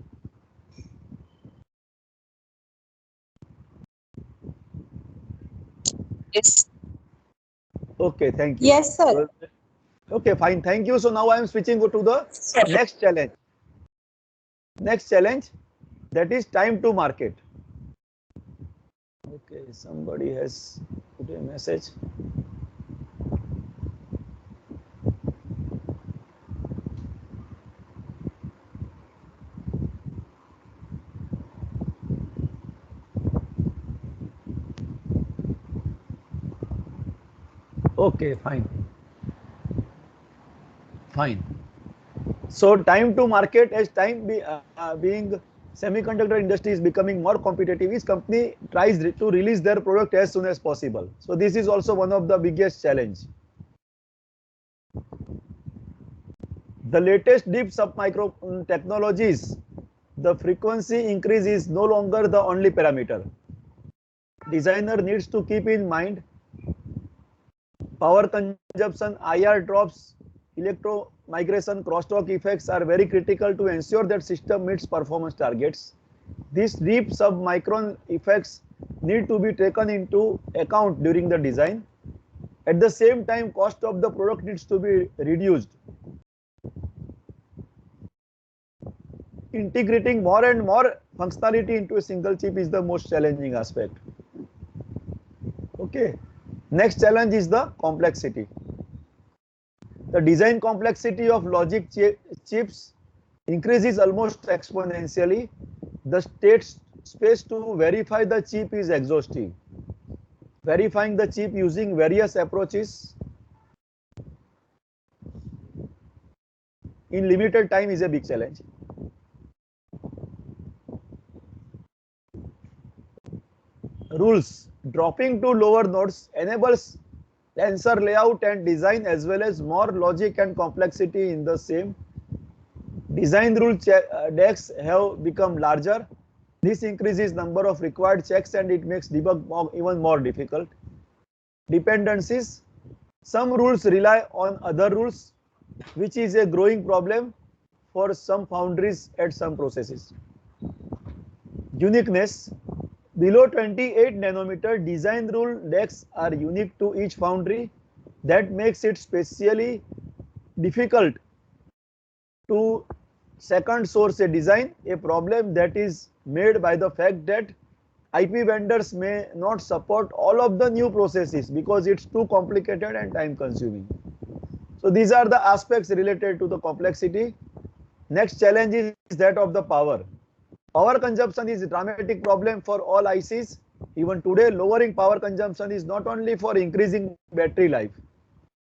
Yes. Okay, thank you. Yes, sir. Okay, fine. Thank you. So now I am switching to the next challenge. Next challenge, that is time to market. Okay, somebody has put a message. Okay, fine. Fine. So time to market, as being semiconductor industry is becoming more competitive, each company tries to release their product as soon as possible. So this is also one of the biggest challenge. The latest deep submicro technologies, the frequency increase is no longer the only parameter. Designer needs to keep in mind power consumption, IR drops, electro migration, crosstalk effects are very critical to ensure that system meets performance targets. These deep submicron effects need to be taken into account during the design. At the same time, cost of the product needs to be reduced. Integrating more and more functionality into a single chip is the most challenging aspect. Okay. Next challenge is the complexity. The design complexity of logic chips increases almost exponentially. The state space to verify the chip is exhaustive. Verifying the chip using various approaches in limited time is a big challenge. Rules. Dropping to lower nodes enables denser layout and design as well as more logic and complexity in the same. Design rule decks have become larger. This increases number of required checks and it makes debug even more difficult. Dependencies. Some rules rely on other rules, which is a growing problem for some foundries at some processes. Uniqueness. Below 28 nanometer, design rule decks are unique to each foundry. That makes it especially difficult to second source a design, a problem that is made by the fact that IP vendors may not support all of the new processes because it's too complicated and time consuming. So these are the aspects related to the complexity. Next challenge is that of the power. Power consumption is a dramatic problem for all ICs. Even today, lowering power consumption is not only for increasing battery life,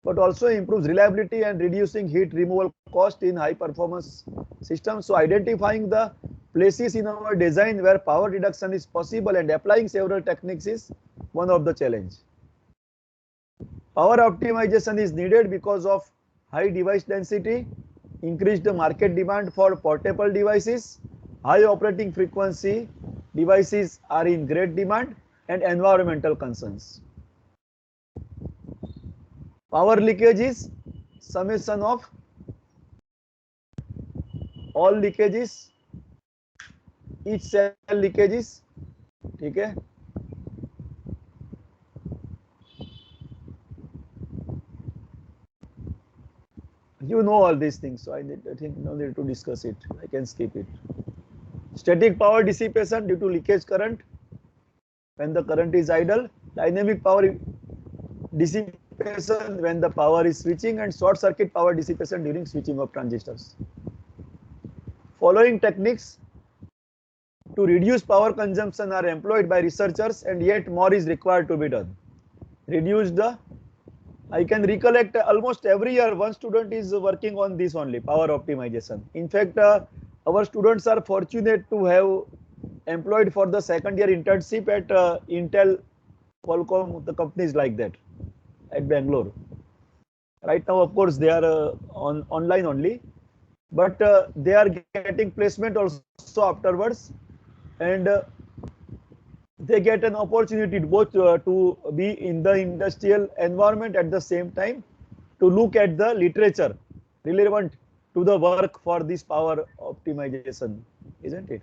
but also improves reliability and reducing heat removal cost in high performance systems. So identifying the places in our design where power reduction is possible and applying several techniques is one of the challenge. Power optimization is needed because of high device density, increased market demand for portable devices, high operating frequency devices are in great demand, and environmental concerns. Power leakage is summation of all leakages, each cell leakages. Okay. You know all these things, so I think no need to discuss it. I can skip it. Static power dissipation due to leakage current when the current is idle. Dynamic power dissipation when the power is switching, and short circuit power dissipation during switching of transistors. Following techniques to reduce power consumption are employed by researchers, and yet more is required to be done. Reduce the I can recollect almost every year one student is working on this only, power optimization. In fact, our students are fortunate to have employed for the second year internship at Intel, Qualcomm, the companies like that at Bangalore. Right now, of course, they are online only, but they are getting placement also afterwards. And they get an opportunity both to be in the industrial environment at the same time to look at the literature relevant to the work for this power optimization, isn't it?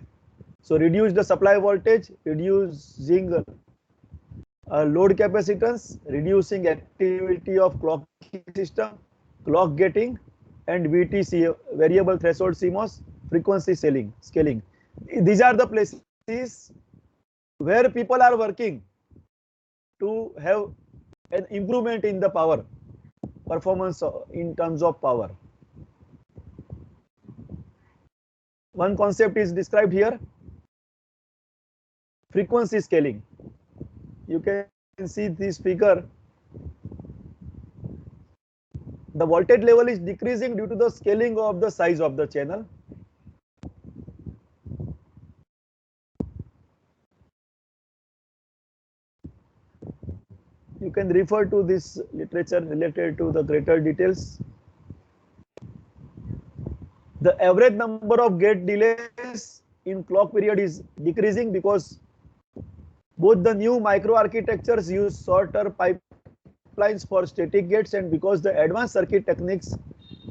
So reduce the supply voltage, reducing load capacitance, reducing activity of clocking system, clock gating, and VTC, variable threshold CMOS, frequency scaling. These are the places where people are working to have an improvement in the power performance in terms of power. One concept is described here, frequency scaling. You can see this figure. The voltage level is decreasing due to the scaling of the size of the channel. You can refer to this literature related to the greater details. The average number of gate delays in clock period is decreasing because both the new microarchitectures use shorter pipelines for static gates, and because the advanced circuit techniques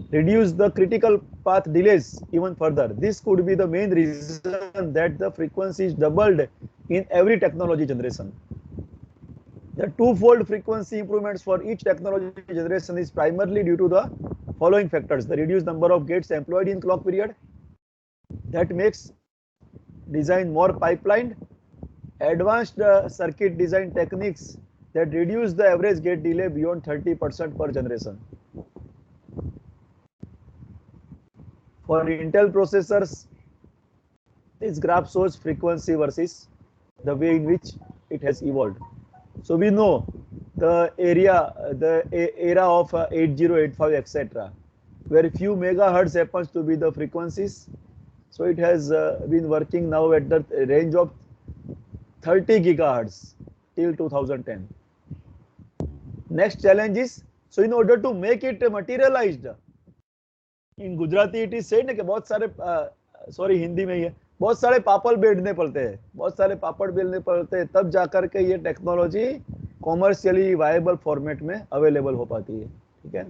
reduce the critical path delays even further. This could be the main reason that the frequency is doubled in every technology generation. The twofold frequency improvements for each technology generation is primarily due to the following factors: the reduced number of gates employed in clock period, that makes design more pipelined, advanced circuit design techniques that reduce the average gate delay beyond 30% per generation. For Intel processors, this graph shows frequency versus the way in which it has evolved. So we know the era of 8085, etc., where few megahertz happens to be the frequencies. So it has been working now at the range of 30 gigahertz till 2010. Next challenge is, so in order to make it materialized, in Gujarati it is said कि बहुत सारे sorry Hindi में ही है, बहुत सारे पापड़ बेलने पड़ते हैं, बहुत सारे पापड़ बेलने पड़ते हैं, तब जाकर के ये टेक्नोलॉजी कॉमर्शियली वायबल फॉर्मेट में अवेलेबल हो पाती है. ठीक है.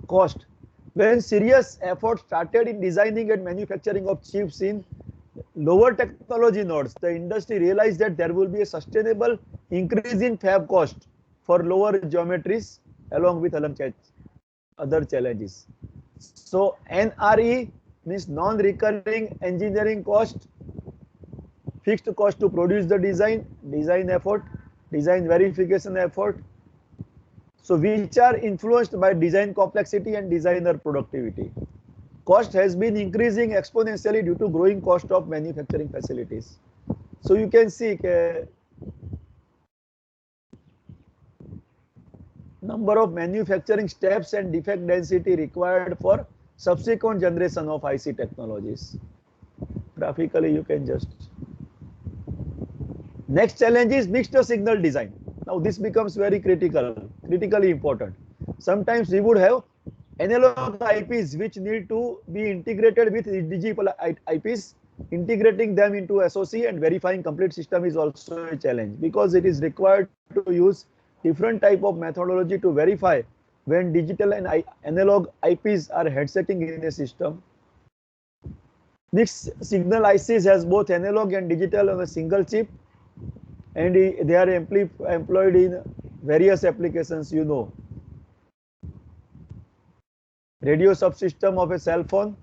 Cost. When serious effort started in designing and manufacturing of chips in lower technology nodes, the industry realized that there will be a sustainable increase in fab cost for lower geometries along with other challenges. So NRE means non-recurring engineering cost, fixed cost to produce the design effort, design verification effort, so which are influenced by design complexity and designer productivity. Cost has been increasing exponentially due to growing cost of manufacturing facilities. So you can see number of manufacturing steps and defect density required for subsequent generation of IC technologies. Graphically, you can just. Next challenge is mixed signal design. Now this becomes very critically important. Sometimes we would have analog IPs which need to be integrated with digital IPs. Integrating them into SoC and verifying complete system is also a challenge because it is required to use different type of methodology to verify when digital and analog IPs are headsetting in a system. Mixed signal ICs has both analog and digital on a single chip, and they are employed in various applications, you know. Radio subsystem of a cell phone,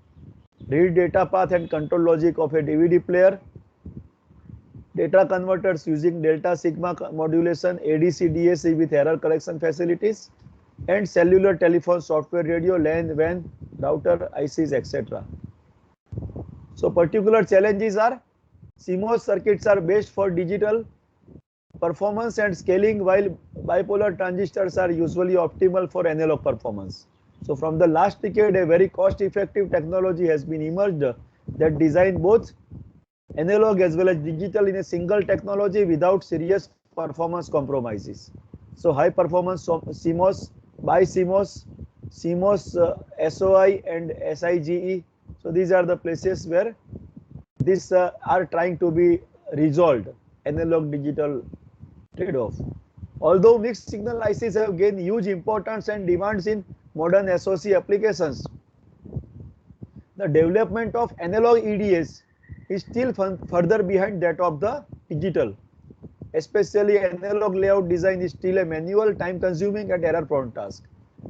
read data path and control logic of a DVD player, data converters using delta sigma modulation, ADC DAC with error correction facilities, and cellular telephone software radio, LAN, WAN, router, ICs, etc. So particular challenges are CMOS circuits are based for digital performance and scaling, while bipolar transistors are usually optimal for analog performance. So from the last decade, a very cost-effective technology has been emerged that design both analog as well as digital in a single technology without serious performance compromises. So high performance CMOS, BiCMOS, CMOS, SOI and SIGE. So these are the places where these are trying to be resolved analog digital trade-off. Although mixed signal ICs have gained huge importance and demands in modern SoC applications, the development of analog EDAs is still further behind that of the digital. Especially analog layout design is still a manual, time-consuming and error-prone task.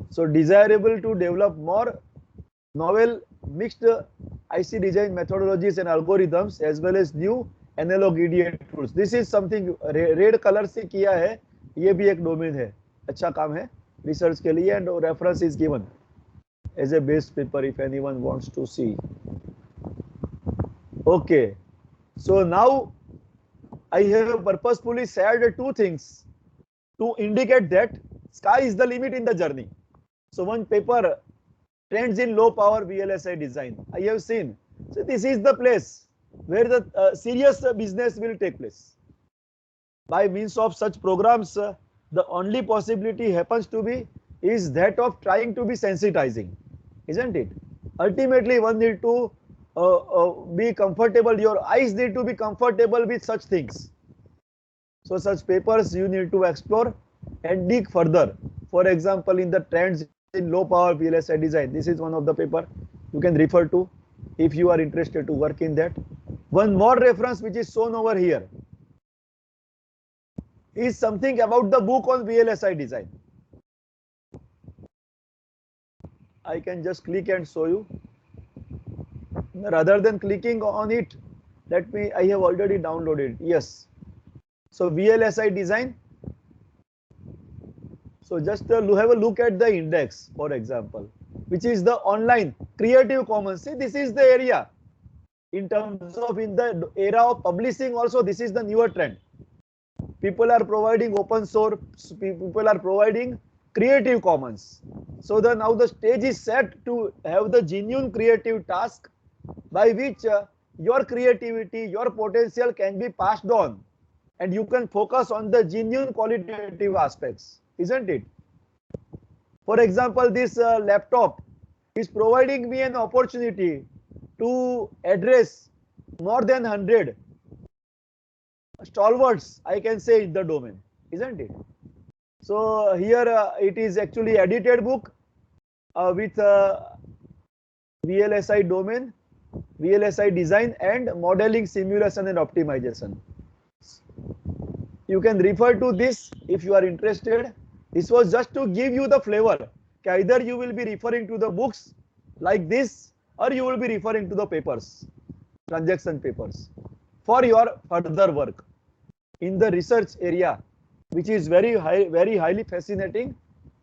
So desirable to develop more novel mixed IC design methodologies and algorithms as well as new analog EDA tools. This is something red color से किया है, ये भी एक domain है, अच्छा काम है रिसर्च के लिए, and reference is given as a base paper if anyone wants to see. Okay, so now I have purposefully shared two things to indicate that sky is the limit in the journey. So one paper, trends in low power VLSI design, I have seen. So this is the place where the serious business will take place. By means of such programs, the only possibility happens to be is that of trying to be sensitizing, isn't it? Ultimately, one need to be comfortable, your eyes need to be comfortable with such things. So such papers you need to explore and dig further. For example, in the trends in low power VLSI design, this is one of the paper you can refer to if you are interested to work in that. One more reference which is shown over here is something about the book on VLSI design. I can just click and show you. Rather than clicking on it, I have already downloaded. Yes. So VLSI design. So just have a look at the index, for example, which is the online Creative Commons. See, this is the area. In terms of in the era of publishing also, this is the newer trend. People are providing open source, people are providing Creative Commons. So now the stage is set to have the genuine creative task by which your creativity, your potential can be passed on and you can focus on the genuine qualitative aspects, isn't it? For example, this laptop is providing me an opportunity to address more than 100 stalwarts, I can say, in the domain, isn't it? So here it is actually edited book with VLSI domain, VLSI design and modeling, simulation and optimization. You can refer to this if you are interested. This was just to give you the flavor. Either you will be referring to the books like this or you will be referring to the papers, transaction papers for your further work in the research area, which is very highly fascinating,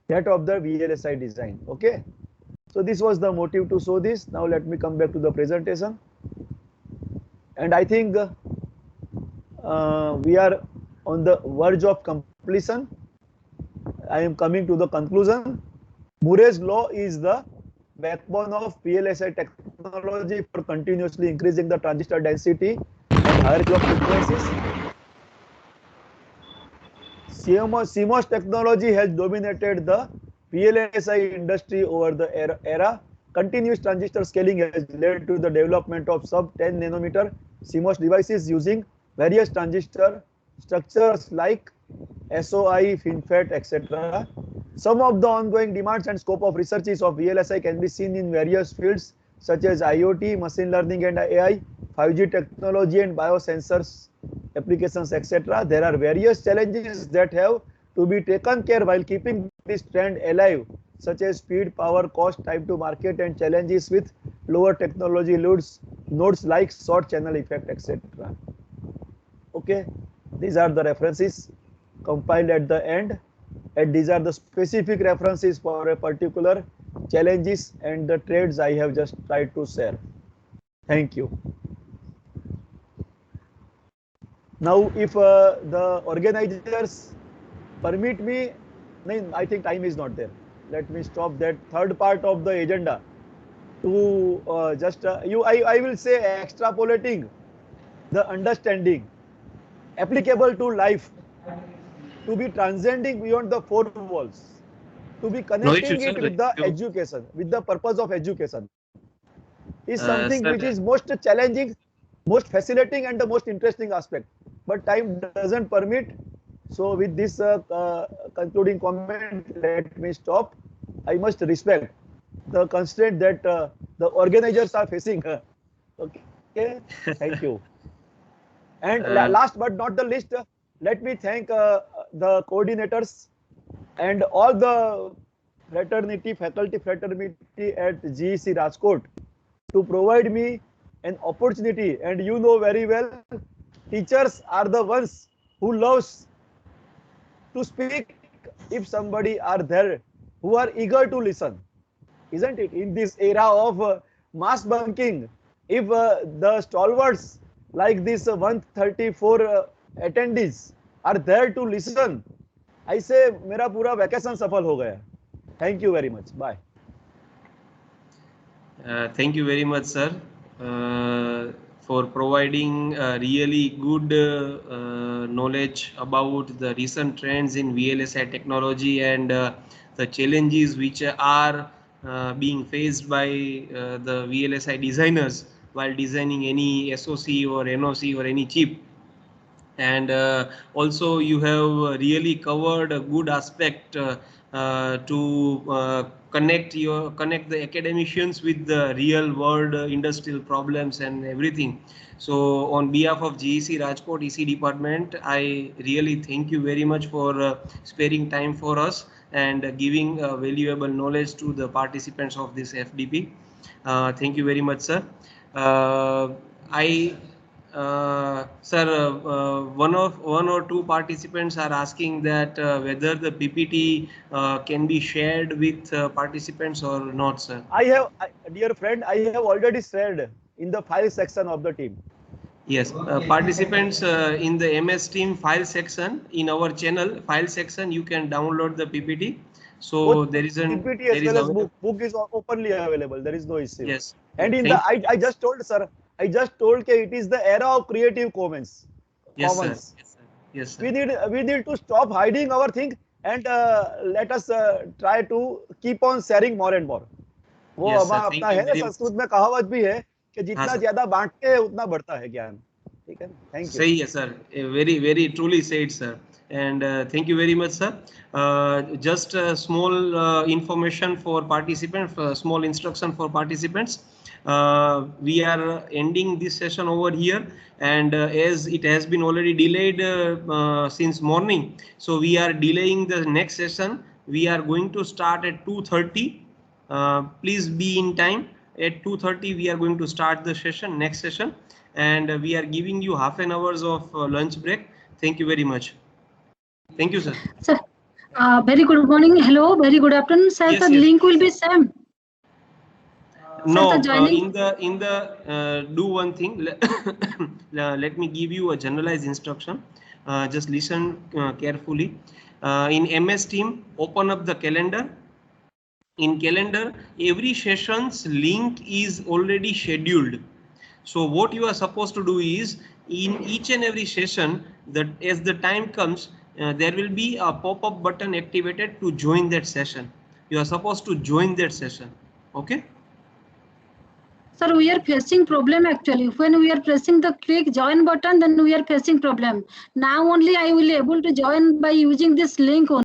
that of the VLSI design. Okay. So this was the motive to show this. Now let me come back to the presentation. And I think we are on the verge of completion. I am coming to the conclusion. Moore's law is the backbone of VLSI technology for continuously increasing the transistor density and hierarchy of frequencies. CMOS technology has dominated the VLSI industry over the era. Continuous transistor scaling has led to the development of sub-10 nanometer CMOS devices using various transistor structures like SOI, FinFET, etc. Some of the ongoing demands and scope of researches of VLSI can be seen in various fields such as IoT, machine learning and AI, 5G technology and biosensors applications, etc. There are various challenges that have to be taken care while keeping this trend alive, such as speed, power, cost, time to market, and challenges with lower technology nodes like short channel effect, etc. Okay, these are the references compiled at the end, and these are the specific references for a particular challenges and the trades I have just tried to share. Thank you. Now, if the organizers permit me, I think time is not there. Let me stop that third part of the agenda to I will say extrapolating the understanding applicable to life, to be transcending beyond the four walls, to be connecting it with the education, with the purpose of education, is something which is most challenging, most fascinating and the most interesting aspect. but time doesn't permit. So with this concluding comment, let me stop. I must respect the constraint that the organizers are facing. Okay, thank you. And last but not the least, let me thank the coordinators and all the faculty fraternity at GEC Rajkot to provide me an opportunity. And you know very well, teachers are the ones who loves to speak if somebody are there who are eager to listen, isn't it? In this era of mass bunking, if the stalwarts like this 134 attendees are there to listen, I say मेरा पूरा vacation सफल हो गया. Thank you very much. Bye. Thank you very much, sir, for providing really good knowledge about the recent trends in VLSI technology and the challenges which are being faced by the VLSI designers while designing any SoC or NOC or any chip. And also you have really covered a good aspect to connect the academicians with the real world industrial problems and everything. So on behalf of GEC Rajkot EC department, I really thank you very much for sparing time for us and giving valuable knowledge to the participants of this FDP. Thank you very much, sir. Sir, one or two participants are asking that whether the PPT can be shared with participants or not, sir. Dear friend, I have already shared in the file section of the team. Yes, participants in the MS team file section, in our channel file section, you can download the PPT. So both there is an PPT as well as book is openly available. There is no issue. Yes. And in I just told, sir, I just told that it is the era of Creative Commons. Yes, sir. Yes, sir. Yes, sir. We need to stop hiding our thing and let us try to keep on sharing more and more. वो अपना है संस्कृत में कहावत भी है कि जितना ज्यादा बांटते हैं उतना बढ़ता है ज्ञान. ठीक है? Thank you. सही है sir. Very truly said, sir. And thank you very much, sir. Just a small information for participants, small instruction for participants. We are ending this session over here, and as it has been already delayed since morning, so we are delaying the next session. We are going to start at 2:30. Please be in time. At 2:30 we are going to start the session, next session, and we are giving you half an hour of lunch break. Thank you very much. Thank you, sir. Sir, very good morning. Hello, very good afternoon, sir. Yes, the link will be same. No, in the do one thing. Let me give you a generalized instruction. Just listen carefully. In MS Team, open up the calendar. In calendar, every session's link is already scheduled. So what you are supposed to do is, in each and every session, that as the time comes, there will be a pop-up button activated to join that session. You are supposed to join that session. Okay. Sir, we are facing problem actually. When we are pressing the click join button, then we are facing problem. Now only I will able to join by using this link only.